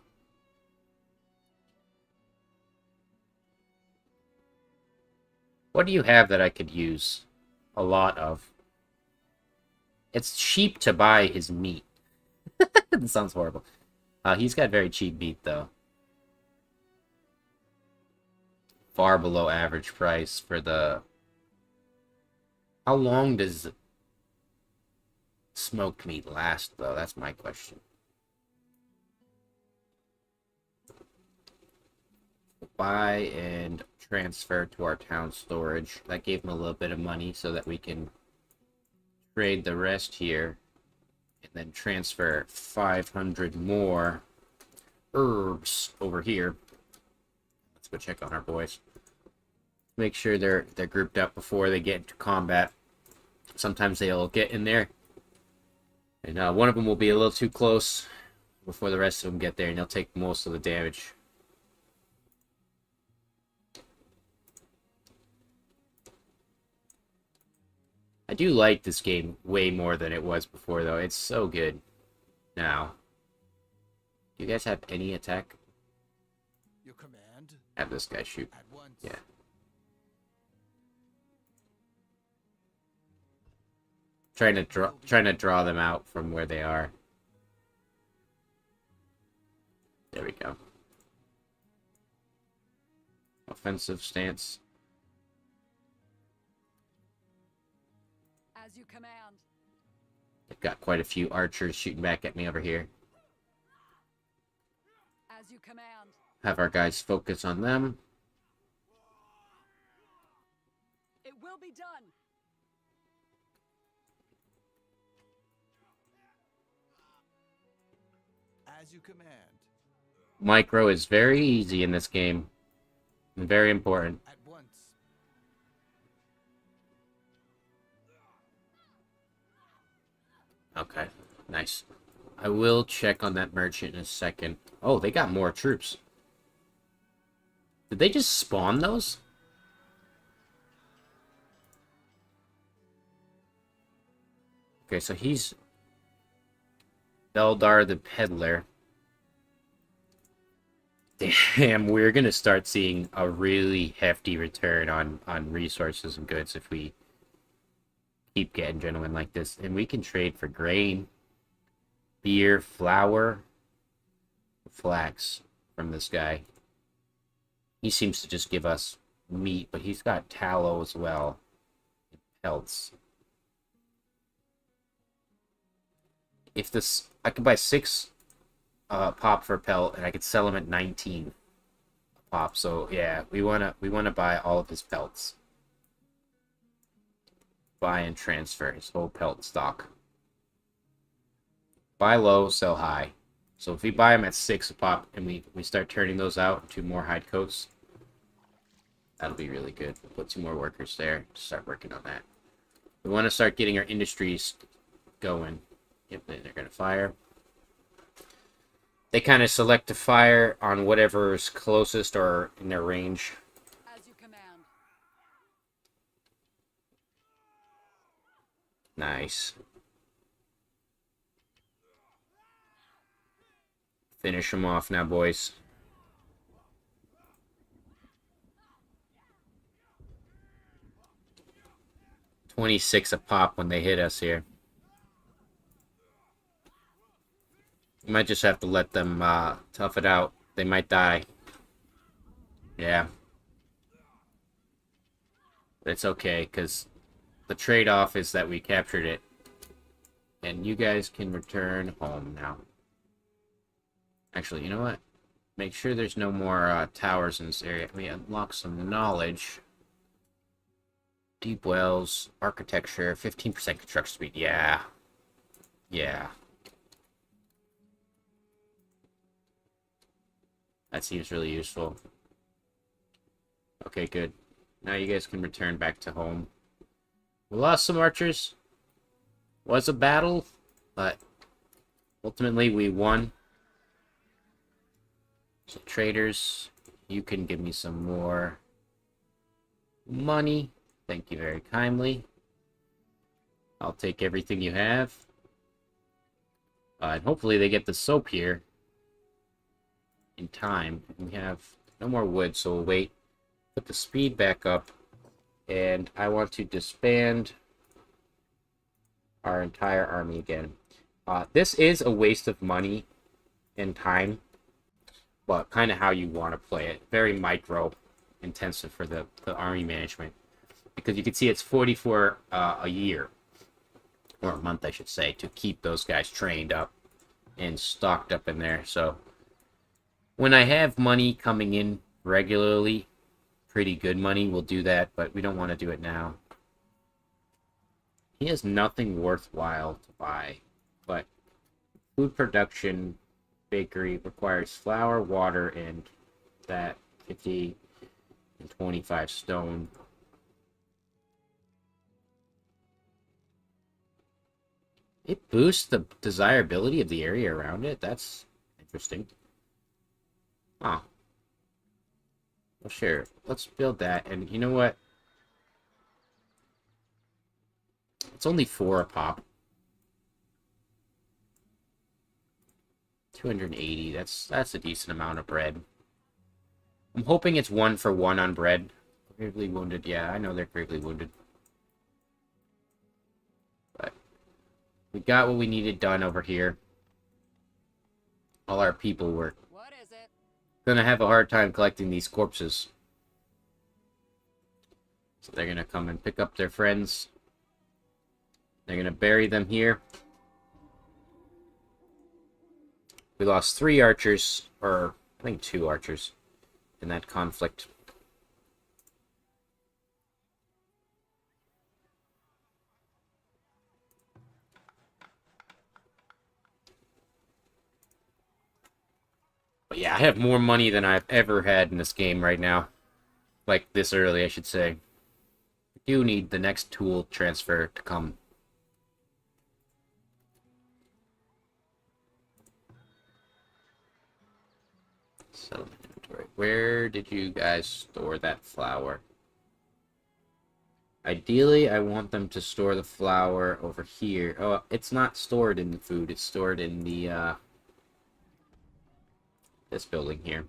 What do you have that I could use a lot of? It's cheap to buy his meat. That sounds horrible. He's got very cheap meat, though. Far below average price for the... How long does smoked meat last, though? That's my question. Buy and transfer to our town storage. That gave him a little bit of money so that we can trade the rest here and then transfer 500 more herbs over here. Let's go check on our boys. Make sure they're grouped up before they get into combat. Sometimes they'll get in there and one of them will be a little too close before the rest of them get there, and they'll take most of the damage. I do like this game way more than it was before, though. It's so good now. Do you guys have any attack? Your command. Have this guy shoot. At once. Yeah. Trying to draw them out from where they are. There we go. Offensive stance. As you command. I've got quite a few archers shooting back at me over here. As you command. Have our guys focus on them. It will be done. As you command. Micro is very easy in this game. And very important. At once. Okay, nice. I will check on that merchant in a second. Oh, they got more troops. Did they just spawn those? Okay, so he's Beldar the Peddler. Damn, we're gonna start seeing a really hefty return on resources and goods if we keep getting gentlemen like this. And we can trade for grain, beer, flour, flax from this guy. He seems to just give us meat, but he's got tallow as well. Pelts. If this, I could buy 6 pop for pelt, and I could sell them at 19 pop. So yeah, we wanna buy all of his pelts. Buy and transfer his whole pelt stock. Buy low, sell high. So if we buy them at 6 a pop and we start turning those out into more hide coats, that'll be really good. We'll put 2 more workers there to start working on that. We want to start getting our industries going. Yep, they're going to fire. They kind of select to fire on whatever's closest or in their range. As you command. Nice. Finish them off now, boys. $26 a pop when they hit us here. You might just have to let them tough it out. They might die. Yeah. But it's okay, because the trade-off is that we captured it. And you guys can return home now. Actually, you know what? Make sure there's no more towers in this area. We unlock some knowledge. Deep wells, architecture, 15% construction speed. Yeah. Yeah. That seems really useful. Okay, good. Now you guys can return back to home. We lost some archers. Was a battle, but ultimately we won. So traders, you can give me some more money. Thank you very kindly. I'll take everything you have. And hopefully they get the soap here in time. We have no more wood, so we'll wait. Put the speed back up. And I want to disband our entire army again. This is a waste of money and time, but kind of how you want to play it. Very micro intensive for the army management. Because you can see it's 44 a year, or a month I should say, to keep those guys trained up and stocked up in there. So when I have money coming in regularly, pretty good money, we'll do that, but we don't want to do it now. He has nothing worthwhile to buy, but food production, bakery requires flour, water, and that 50 and 25 stone. It boosts the desirability of the area around it. That's interesting. Oh. Well, sure. Let's build that. And you know what? It's only 4 a pop. 280. That's a decent amount of bread. I'm hoping it's 1 for 1 on bread. Gravely wounded. Yeah, I know they're gravely wounded. But we got what we needed done over here. All our people were What is it? gonna have a hard time collecting these corpses. So they're gonna come and pick up their friends. They're gonna bury them here. We lost 3 archers, or I think 2 archers, in that conflict. But yeah, I have more money than I've ever had in this game right now. Like, this early, I should say. I do need the next tool transfer to come. Settlement inventory. Where did you guys store that flour? Ideally, I want them to store the flour over here. Oh, it's not stored in the food. It's stored in the, this building here.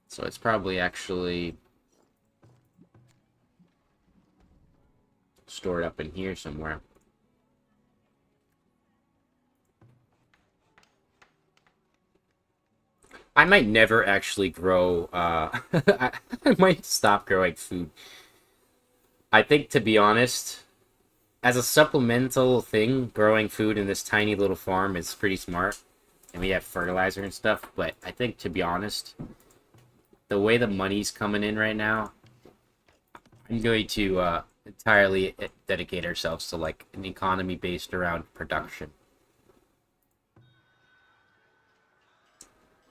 So it's probably actually stored up in here somewhere. I might never actually grow, I might stop growing food. I think, to be honest, as a supplemental thing, growing food in this tiny little farm is pretty smart. And we have fertilizer and stuff, but I think, to be honest, the way the money's coming in right now, I'm going to entirely dedicate ourselves to, like, an economy based around production.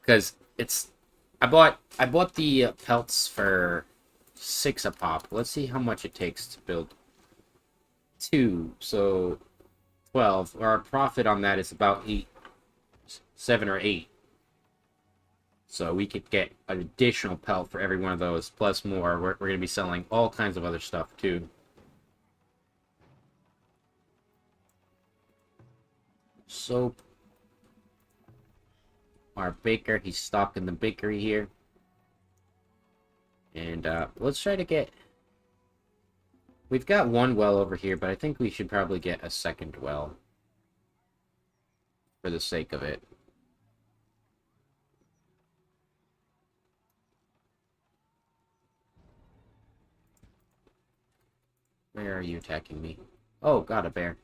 because it's I bought the pelts for 6 a pop. Let's see how much it takes to build 2. So 12. Our profit on that is about 7 or 8. So we could get an additional pelt for every one of those, plus more. We're going to be selling all kinds of other stuff, too. Soap. Our baker, he's stocking the bakery here. And let's try to get... We've got one well over here, but I think we should probably get a second well. For the sake of it. Where are you attacking me? Oh, got a bear.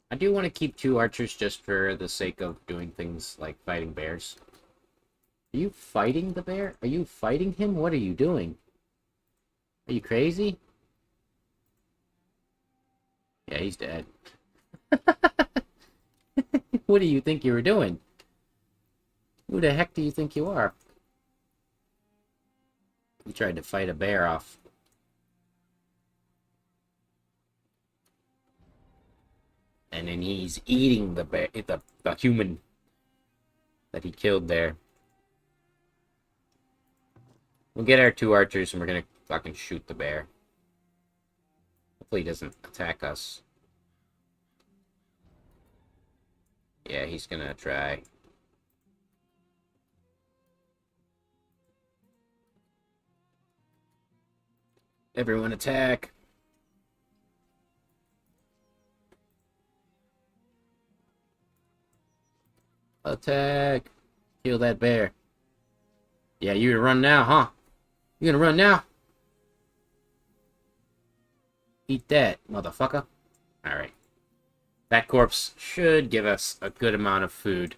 I do want to keep 2 archers just for the sake of doing things like fighting bears. Are you fighting the bear? Are you fighting him? What are you doing? Are you crazy? Yeah, he's dead. What do you think you were doing? Who the heck do you think you are? You tried to fight a bear off. And then he's eating the bear, the human that he killed there. We'll get our 2 archers and we're gonna fucking shoot the bear. Hopefully he doesn't attack us. Yeah, he's gonna try. Everyone attack. Attack. Kill that bear. Yeah, you gonna run now, huh? You gonna run now? Eat that, motherfucker. Alright. That corpse should give us a good amount of food.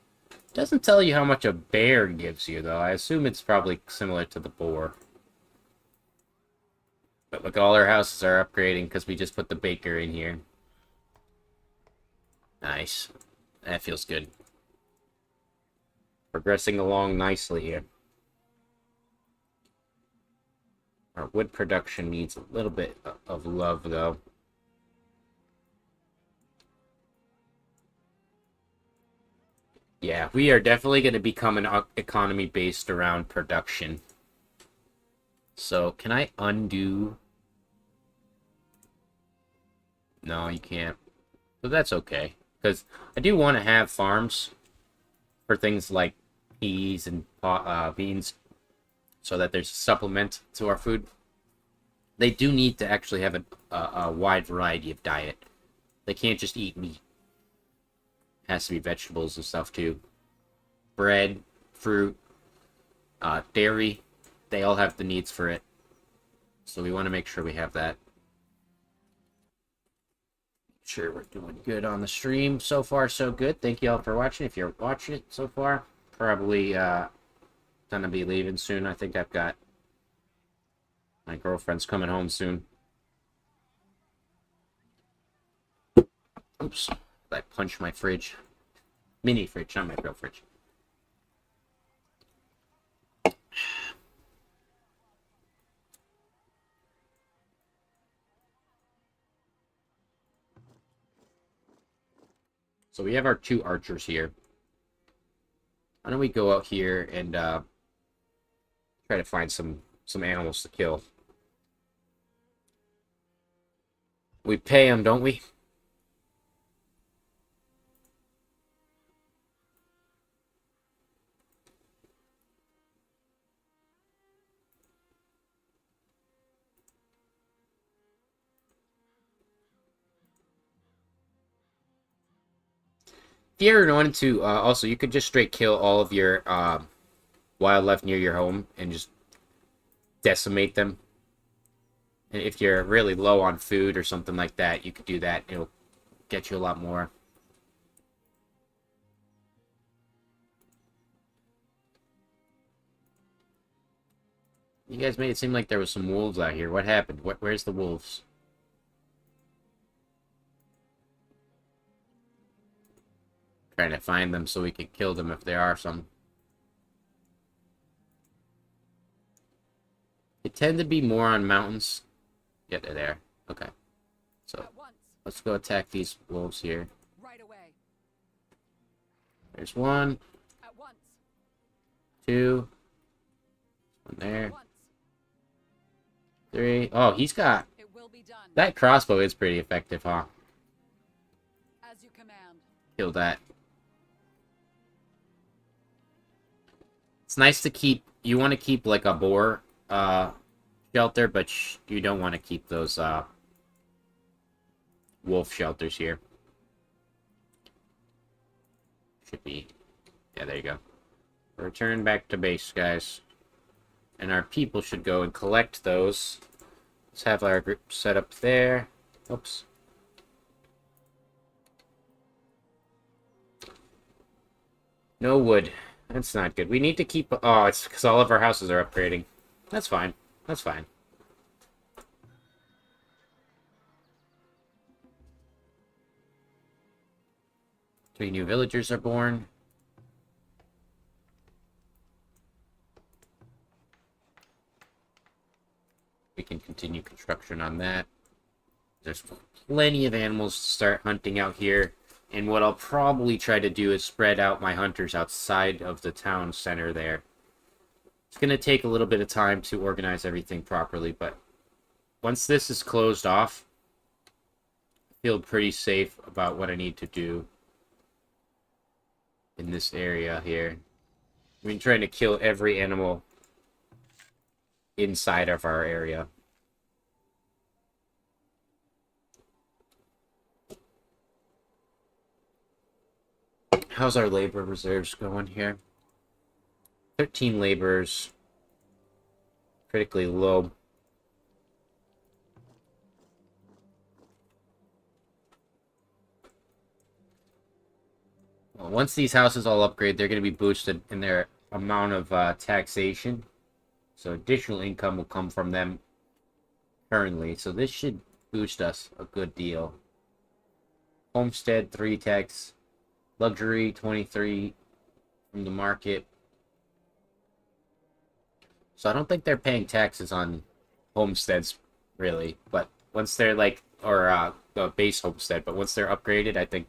Doesn't tell you how much a bear gives you, though. I assume it's probably similar to the boar. But look, all our houses are upgrading because we just put the baker in here. Nice. That feels good. Progressing along nicely here. Our wood production needs a little bit of love, though. Yeah, we are definitely going to become an economy based around production. So, can I undo? No, you can't. But that's okay. Because I do want to have farms for things like peas and beans. So that there's a supplement to our food. They do need to actually have a wide variety of diet. They can't just eat meat. It has to be vegetables and stuff too. Bread, fruit, dairy. They all have the needs for it. So we want to make sure we have that. Sure, we're doing good on the stream. So far, so good. Thank you all for watching. If you're watching it so far, probably gonna be leaving soon. I think I've got my girlfriend's coming home soon. Oops. I punched my fridge. Mini fridge, not my real fridge. So we have our 2 archers here. Why don't we go out here and try to find some animals to kill. We pay them, don't we? If you ever wanted to, also, you could just straight kill all of your wildlife near your home and just decimate them. And if you're really low on food or something like that, you could do that. It'll get you a lot more. You guys made it seem like there was some wolves out here. What happened? Where's the wolves? Trying to find them so we can kill them if there are some. They tend to be more on mountains. Yeah, they're there. Okay. So, At once. let's go attack these wolves here. Right away. There's one, At once. two, one At there, once. three. Oh, he's got... It will be done. That crossbow is pretty effective, huh? As you command. Kill that. It's nice to keep... You want to keep, like, a boar, shelter, but you don't want to keep those, wolf shelters here. Should be... Yeah, there you go. Return back to base, guys. And our people should go and collect those. Let's have our group set up there. Oops. No wood. That's not good. We need to keep... Oh, it's because all of our houses are upgrading. That's fine. That's fine. 3 new villagers are born. We can continue construction on that. There's plenty of animals to start hunting out here. And what I'll probably try to do is spread out my hunters outside of the town center there. It's going to take a little bit of time to organize everything properly, but once this is closed off, I feel pretty safe about what I need to do in this area here. I've been trying to kill every animal inside of our area. How's our labor reserves going here? 13 laborers. Critically low. Well, once these houses all upgrade, they're going to be boosted in their amount of taxation. So additional income will come from them currently. So this should boost us a good deal. Homestead, 3 tax. Luxury, 23 from the market. So I don't think they're paying taxes on homesteads, really. But once they're like, or base homestead, but once they're upgraded, I think,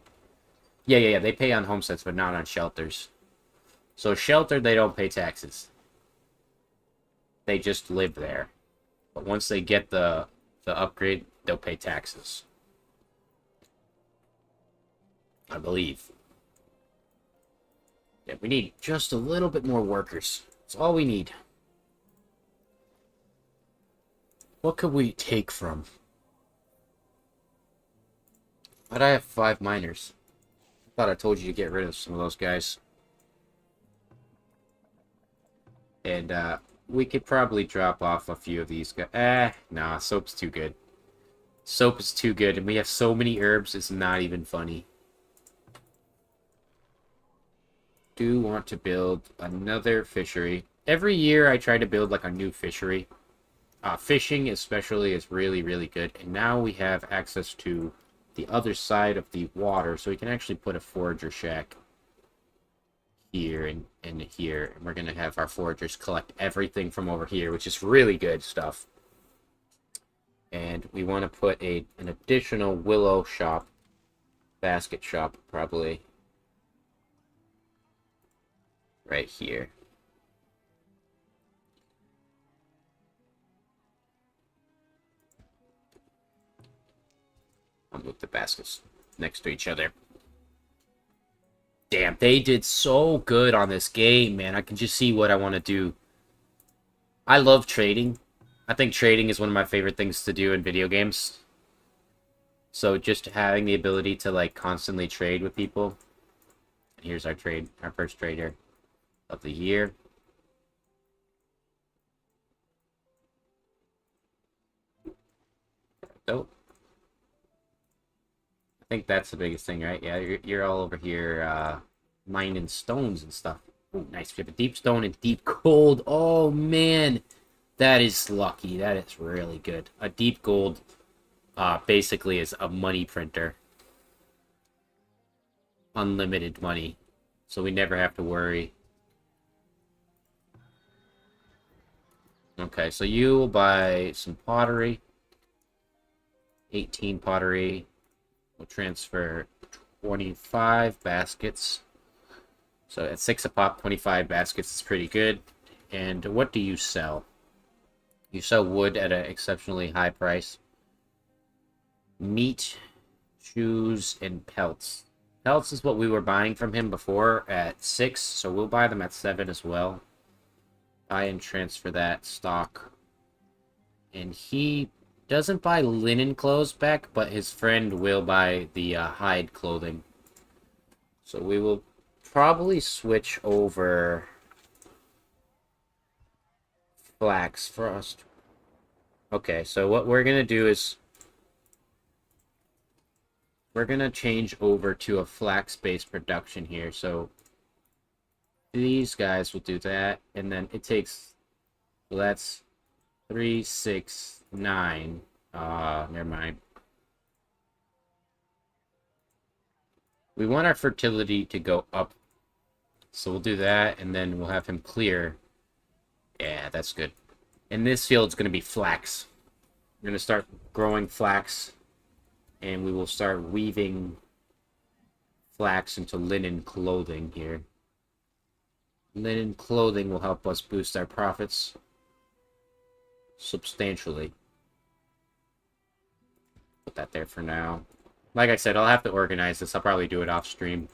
yeah, they pay on homesteads, but not on shelters. So shelter, they don't pay taxes. They just live there. But once they get the upgrade, they'll pay taxes. I believe. Yeah, we need just a little bit more workers. That's all we need. What could we take from? Why'd I have 5 miners? I thought I told you to get rid of some of those guys. And, we could probably drop off a few of these guys. Nah, soap's too good. Soap is too good, and we have so many herbs, it's not even funny. Do want to build another fishery. Every year I try to build like a new fishery. Fishing especially is really, really good. And now we have access to the other side of the water, so we can actually put a forager shack here and here. And we're going to have our foragers collect everything from over here, which is really good stuff. And we want to put an additional willow shop, basket shop, probably right here. I'll move the baskets next to each other. Damn, they did so good on this game, man. I can just see what I want to do. I love trading. I think trading is one of my favorite things to do in video games. So just having the ability to like constantly trade with people. And here's our trade, our first trader of the year. So I think that's the biggest thing, right? Yeah, you're all over here mining stones and stuff. Ooh, nice. We have a deep stone and deep gold. Oh man, That is lucky. That is really good. A deep gold basically is a money printer. Unlimited money. So we never have to worry. Okay, so you will buy some pottery. 18 pottery. We'll transfer 25 baskets. So at 6 a pop, 25 baskets is pretty good. And what do you sell? You sell wood at an exceptionally high price. Meat, shoes, and pelts. Pelts is what we were buying from him before at 6, so we'll buy them at 7 as well. Buy and transfer that stock. And he doesn't buy linen clothes back, but his friend will buy the hide clothing. So we will probably switch over flax first. Okay, so what we're gonna do is we're gonna change over to a flax-based production here. So these guys will do that, and then it takes, well, that's 3, 6, 9. Never mind. We want our fertility to go up, so we'll do that, and then we'll have him clear. Yeah, that's good. And this field's going to be flax. We're going to start growing flax, and we will start weaving flax into linen clothing here. Linen clothing will help us boost our profits substantially. Put that there for now. Like I said, I'll have to organize this. I'll probably do it off stream.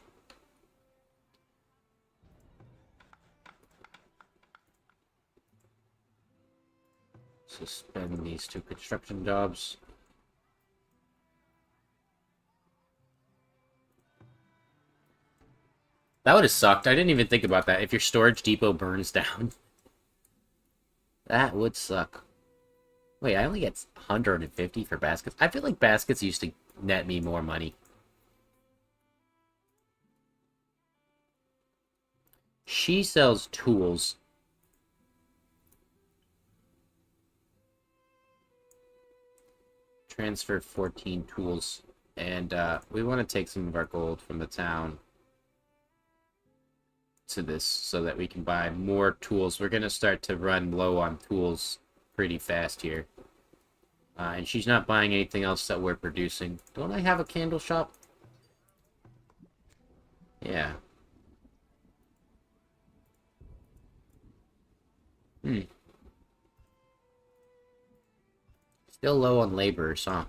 Suspend these 2 construction jobs. That would have sucked. I didn't even think about that. If your storage depot burns down. That would suck. Wait, I only get 150 for baskets. I feel like baskets used to net me more money. She sells tools. Transfer 14 tools. And we want to take some of our gold from the town to this so that we can buy more tools. We're going to start to run low on tools pretty fast here. And she's not buying anything else that we're producing. Don't I have a candle shop? Yeah. Still low on laborers, huh?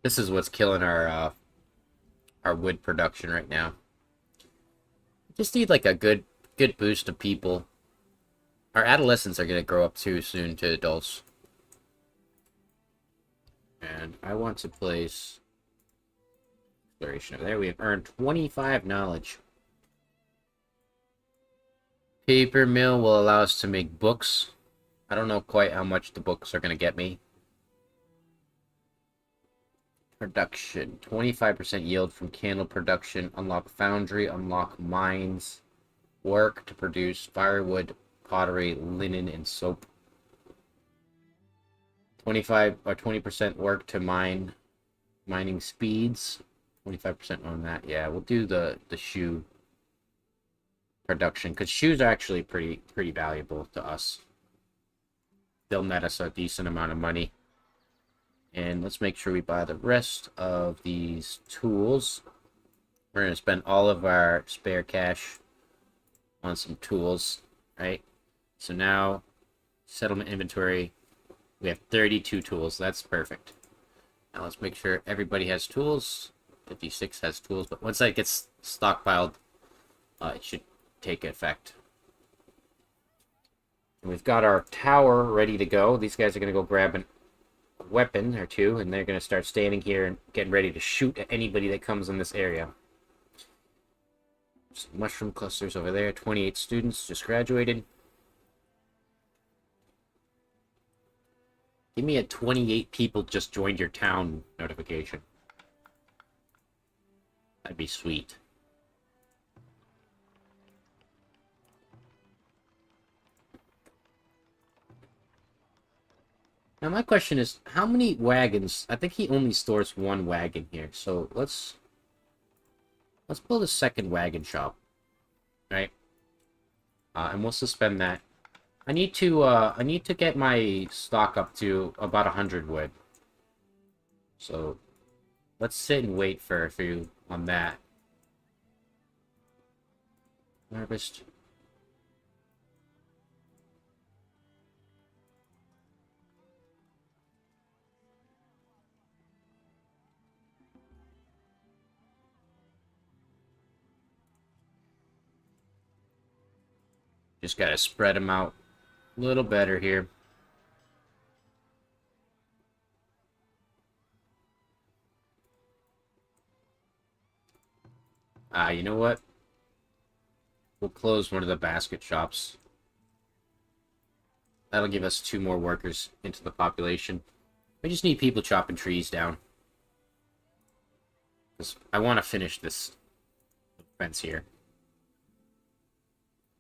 This is what's killing our wood production right now. Just need like a good boost of people. Our adolescents are gonna grow up too soon to adults. And I want to place exploration over there. We have earned 25 knowledge. Paper mill will allow us to make books. I don't know quite how much the books are gonna get me. Production, 25% yield from candle production. Unlock foundry, unlock mines. Work to produce firewood, pottery, linen, and soap. 25 or 20% work to mine. Mining speeds. 25% on that. Yeah, we'll do the shoe production because shoes are actually pretty valuable to us. They'll net us a decent amount of money. And let's make sure we buy the rest of these tools. We're going to spend all of our spare cash on some tools, right? So now, settlement inventory, we have 32 tools. That's perfect. Now let's make sure everybody has tools. 56 has tools, but once that gets stockpiled, it should take effect. And we've got our tower ready to go. These guys are going to go grab a weapon or two, and they're going to start standing here and getting ready to shoot at anybody that comes in this area. Some mushroom clusters over there. 28 students just graduated. Give me a 28 people just joined your town notification. That'd be sweet. Now my question is, how many wagons? I think he only stores one wagon here, so let's build a second wagon shop, right? And we'll suspend that. I need to get my stock up to about 100 wood. So let's sit and wait for you on that. Harvest. Just gotta spread them out a little better here. You know what? We'll close one of the basket shops. That'll give us 2 more workers into the population. We just need people chopping trees down. Because I want to finish this fence here.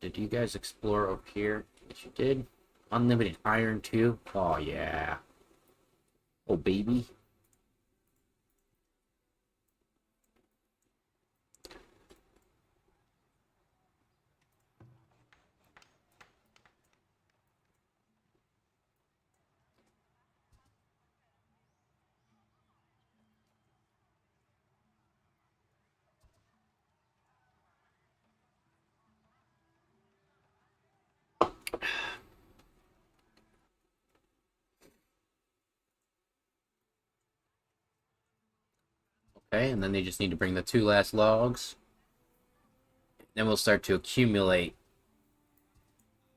Did you guys explore over here? Yes, you did. Unlimited iron, too. Oh, yeah. Oh, baby. Okay, and then they just need to bring the 2 last logs. Then we'll start to accumulate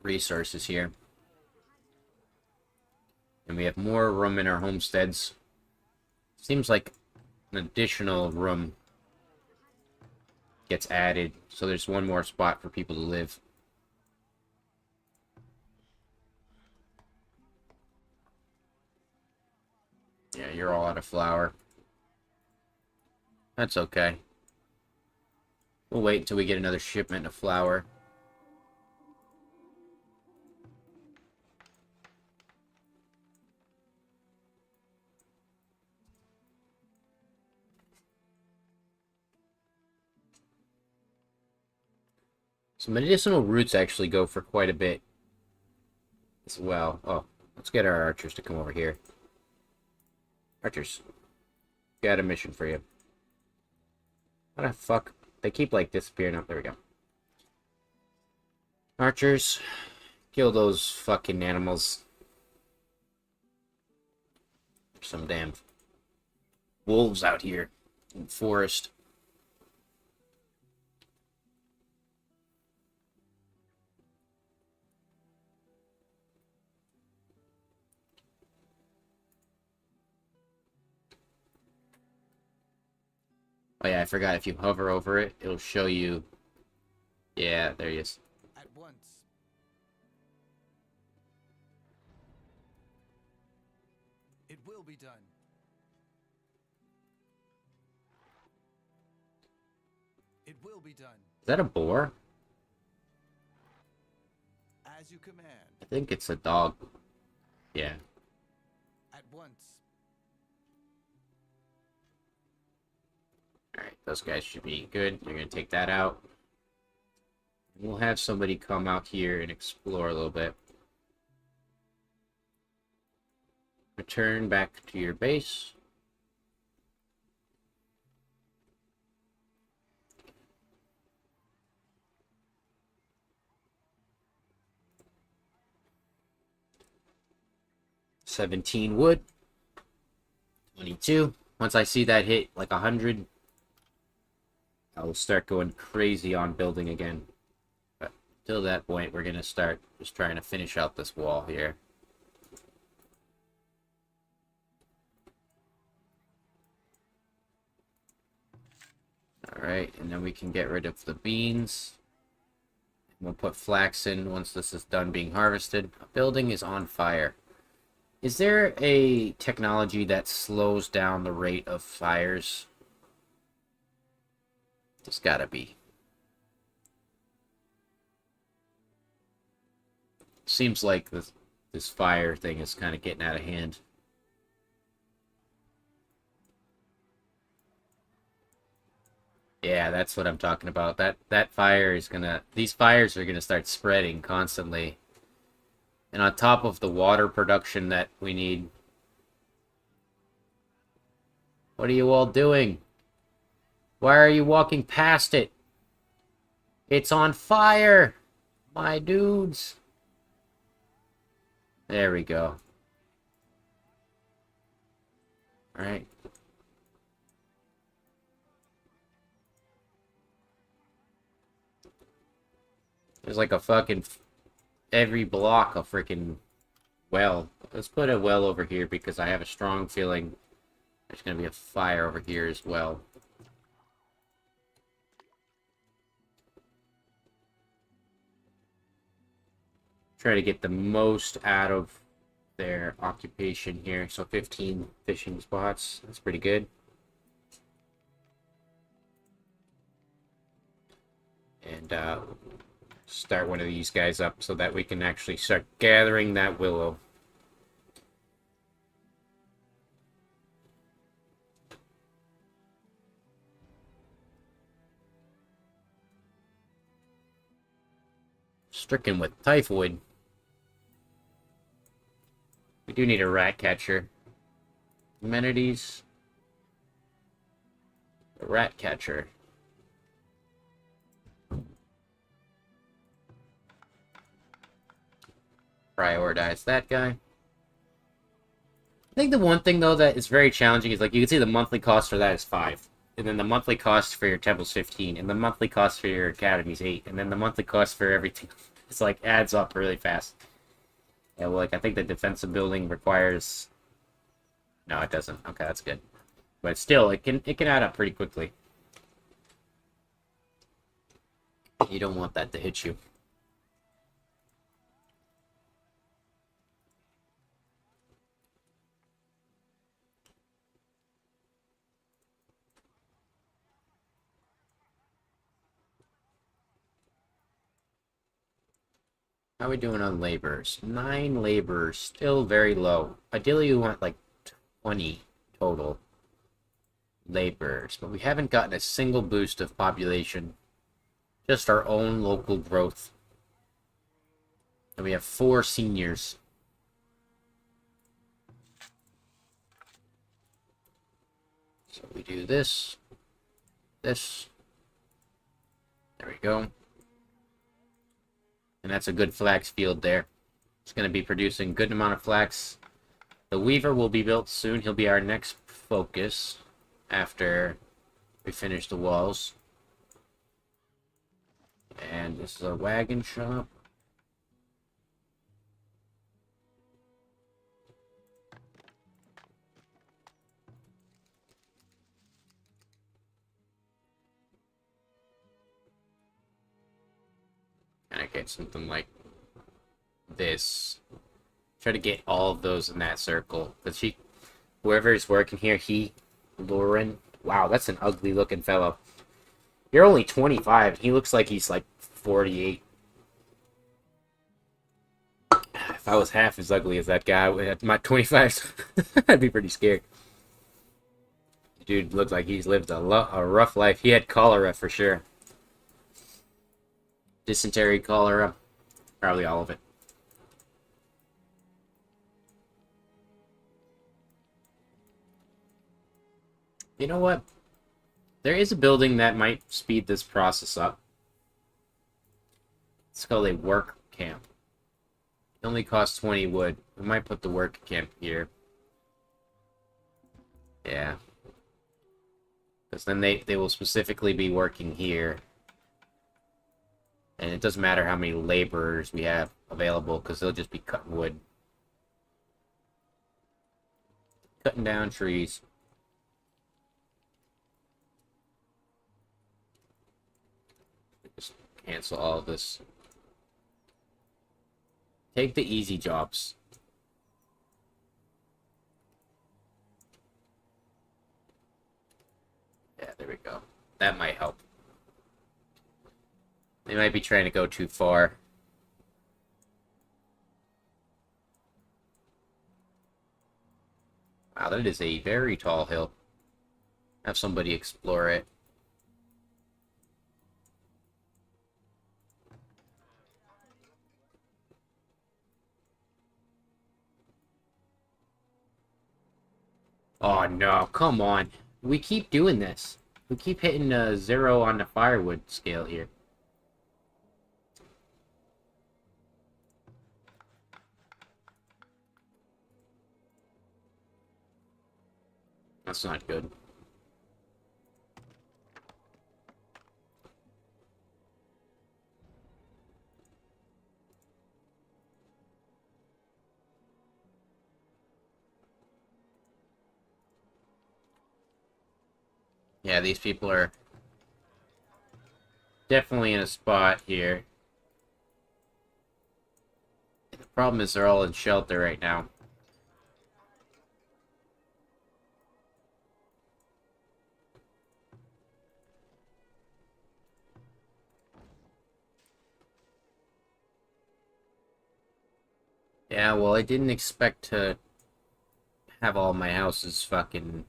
resources here. And we have more room in our homesteads. Seems like an additional room gets added, so there's 1 more spot for people to live. Yeah, you're all out of flour. That's okay. We'll wait until we get another shipment of flour. Some medicinal roots actually go for quite a bit as well. Oh, let's get our archers to come over here. Archers, got a mission for you. What the fuck? They keep, like, disappearing. Oh, there we go. Archers, kill those fucking animals. There's some damn wolves out here in the forest. Oh yeah, I forgot, if you hover over it, it'll show you... Yeah, there he is. At once. It will be done. It will be done. Is that a boar? As you command. I think it's a dog. Yeah. At once. Alright, those guys should be good. You're gonna take that out. We'll have somebody come out here and explore a little bit. Return back to your base. $17 wood. 22. Once I see that hit like 100, I'll start going crazy on building again. But till that point, we're gonna start just trying to finish out this wall here. Alright, and then we can get rid of the beans. We'll put flax in once this is done being harvested. A building is on fire. Is there a technology that slows down the rate of fires? There's gotta be. Seems like this fire thing is kind of getting out of hand. Yeah, that's what I'm talking about. That fire is gonna... These fires are gonna start spreading constantly. And on top of the water production that we need... What are you all doing? Why are you walking past it? It's on fire! My dudes! There we go. Alright. There's like a fucking... Every block a freaking well. Let's put a well over here because I have a strong feeling there's gonna be a fire over here as well. Try to get the most out of their occupation here. So 15 fishing spots. That's pretty good. And start one of these guys up so that we can actually start gathering that willow. Stricken with typhoid. We do need a rat catcher. Amenities. A rat catcher. Prioritize that guy. I think the one thing, though, that is very challenging is, like, you can see the monthly cost for that is 5. And then the monthly cost for your temple's 15. And the monthly cost for your academy's 8. And then the monthly cost for everything, it's like, adds up really fast. Yeah, well, like, I think the defensive building requires... No, it doesn't. Okay, that's good. But still, it can add up pretty quickly. You don't want that to hit you. How are we doing on laborers? 9 laborers, still very low. Ideally, we want like 20 total laborers, but we haven't gotten a single boost of population. Just our own local growth. And we have 4 seniors. So we do this. This. There we go. And that's a good flax field there. It's going to be producing a good amount of flax. The weaver will be built soon. He'll be our next focus after we finish the walls. And this is a wagon shop. And I get something like this. Try to get all of those in that circle. But whoever is working here, Lauren. Wow, that's an ugly looking fellow. You're only 25. He looks like he's like 48. If I was half as ugly as that guy at my 25, I'd be pretty scared. Dude looks like he's lived a rough life. He had cholera for sure. Dysentery, cholera, probably all of it. You know what? There is a building that might speed this process up. It's called a work camp. It only costs 20 wood. We might put the work camp here. Yeah. Because then they will specifically be working here. And it doesn't matter how many laborers we have available, because they'll just be cutting wood. Cutting down trees. Just cancel all of this. Take the easy jobs. Yeah, there we go. That might help. They might be trying to go too far. Wow, that is a very tall hill. Have somebody explore it. Oh no, come on. We keep doing this. We keep hitting 0 on the firewood scale here. That's not good. Yeah, these people are definitely in a spot here. The problem is they're all in shelter right now. Yeah, well, I didn't expect to have all my houses fucking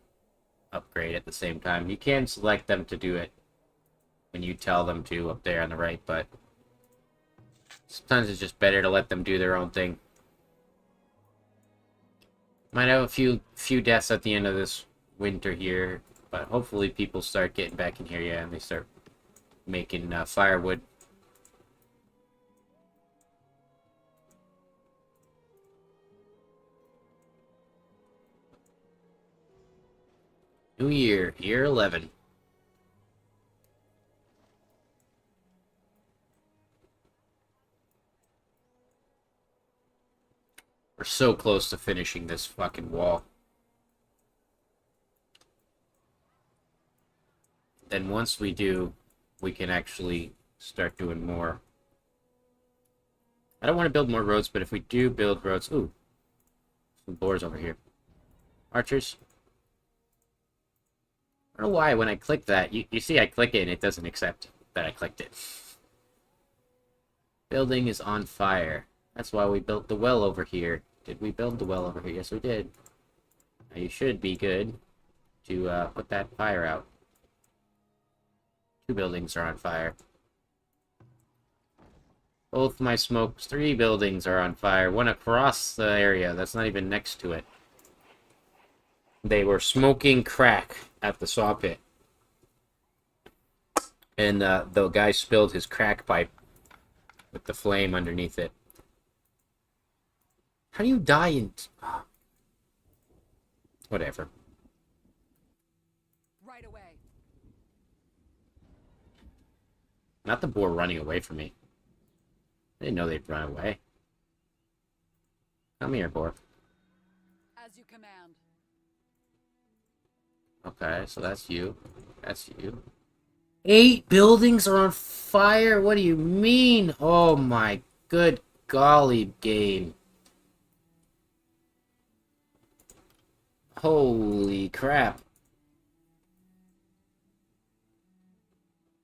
upgrade at the same time. You can select them to do it when you tell them to up there on the right, but sometimes it's just better to let them do their own thing. Might have a few deaths at the end of this winter here, but hopefully people start getting back in here, yeah, and they start making firewood. New year, year 11. We're so close to finishing this fucking wall. Then once we do, we can actually start doing more. I don't want to build more roads, but if we do build roads... Ooh. Some boars over here. Archers. I don't know why when I click that, you see I click it and it doesn't accept that I clicked it. Building is on fire. That's why we built the well over here. Did we build the well over here? Yes, we did. Now you should be good to put that fire out. 2 buildings are on fire. Both my smokes, 3 buildings are on fire. One across the area. That's not even next to it. They were smoking crack at the saw pit. And the guy spilled his crack pipe with the flame underneath it. How do you die in... Whatever. Right away. Not the boar running away from me. I didn't know they'd run away. Come here, boar. As you command. Okay, so that's you. That's you. 8 buildings are on fire? What do you mean? Oh my good golly, game. Holy crap.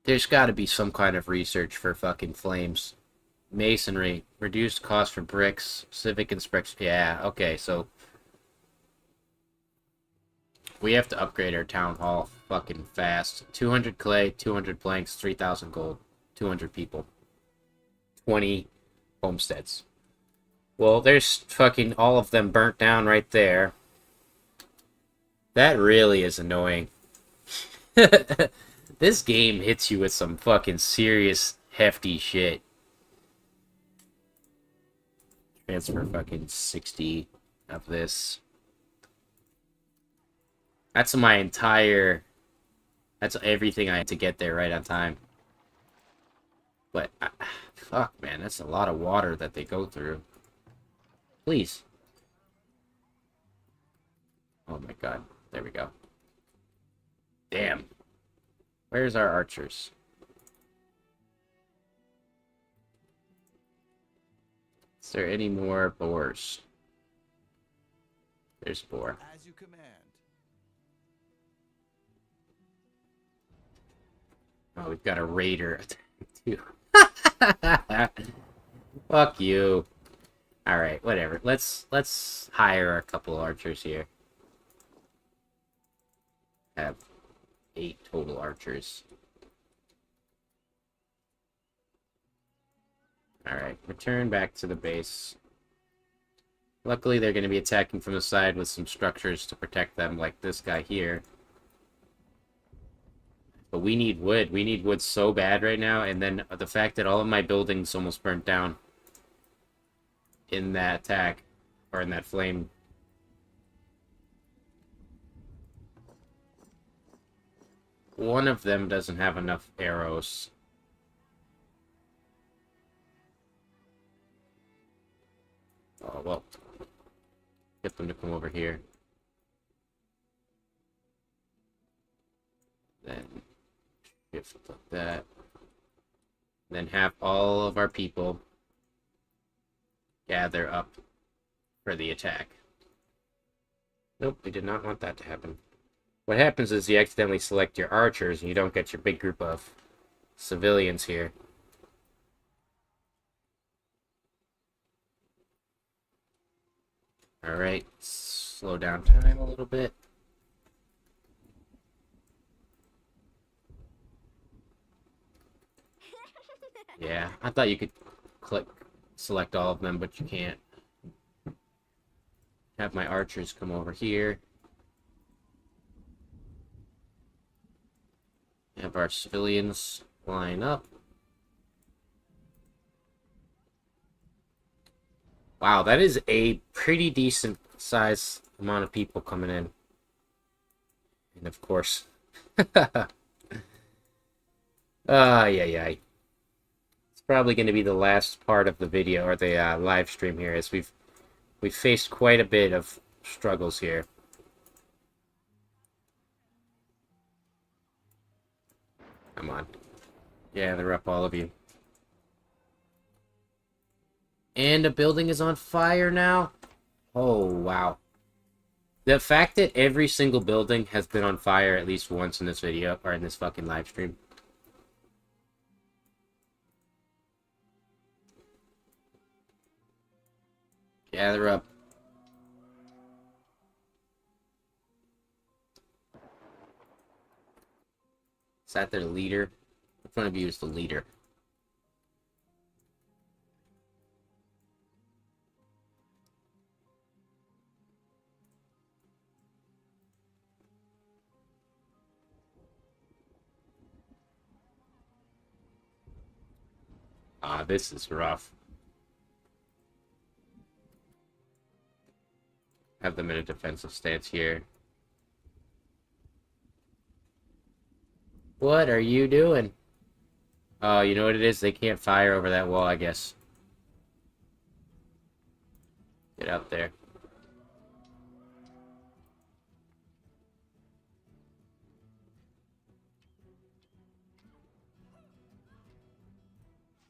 There's got to be some kind of research for fucking flames. Masonry. Reduced cost for bricks. Civic inspection. Yeah, okay, so... we have to upgrade our town hall fucking fast. 200 clay, 200 planks, 3,000 gold. 200 people. 20 homesteads. Well, there's fucking all of them burnt down right there. That really is annoying. This game hits you with some fucking serious, hefty shit. Transfer fucking 60 of this. That's my entire That's everything I had to get there right on time. But, fuck, man, that's a lot of water that they go through. Please. Oh my god. There we go. Damn. Where's our archers? Is there any more boars? There's boar. As you command. Oh, we've got a raider attack too. Fuck you. Alright, whatever. Let's hire a couple archers here. Have 8 total archers. Alright, return back to the base. Luckily, they're going to be attacking from the side with some structures to protect them, like this guy here. But we need wood. We need wood so bad right now, and then the fact that all of my buildings almost burnt down in that attack, or in that flame. One of them doesn't have enough arrows. Oh, well. Get them to come over here. Then shift like that. Then have all of our people gather up for the attack. Nope, we did not want that to happen. What happens is you accidentally select your archers and you don't get your big group of civilians here. Alright, slow down time a little bit. Yeah, I thought you could select all of them, but you can't. Have my archers come over here. Have our civilians line up. Wow, that is a pretty decent size amount of people coming in. And of course... yeah. It's probably going to be the last part of the video, or the live stream here, as we've faced quite a bit of struggles here. Come on. Gather up all of you. And a building is on fire now? Oh, wow. The fact that every single building has been on fire at least once in this video, or in this fucking live stream. Gather up. Is that their leader? Which one of you is the leader? Ah, this is rough. Have them in a defensive stance here. What are you doing? Oh, you know what it is? They can't fire over that wall, I guess. Get out there.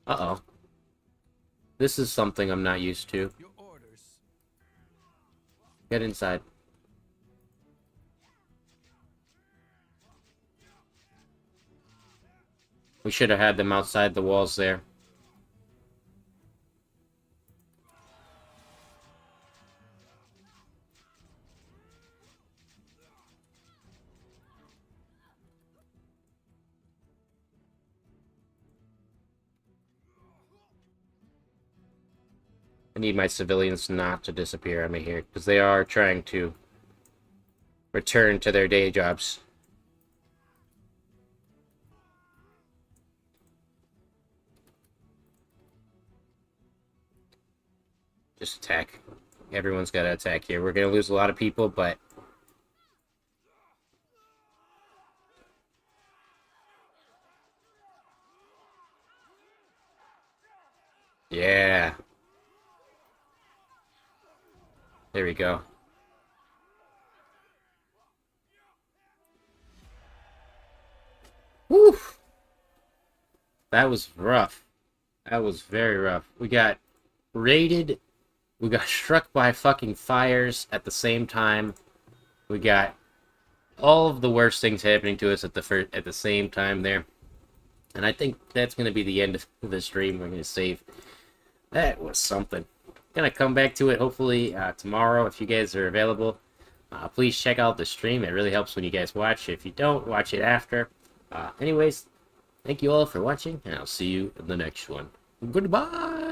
Uh-oh. This is something I'm not used to. Your orders. Get inside. We should have had them outside the walls there. I need my civilians not to disappear on me here, because they are trying to return to their day jobs. Just attack. Everyone's got to attack here. We're going to lose a lot of people, but... Yeah. There we go. Woo! That was rough. That was very rough. We got raided. We got struck by fucking fires at the same time. We got all of the worst things happening to us at the same time there. And I think that's going to be the end of the stream. We're going to save. That was something. Gonna come back to it hopefully tomorrow if you guys are available. Please check out the stream. It really helps when you guys watch. If you don't, watch it after. Anyways, thank you all for watching, and I'll see you in the next one. Goodbye!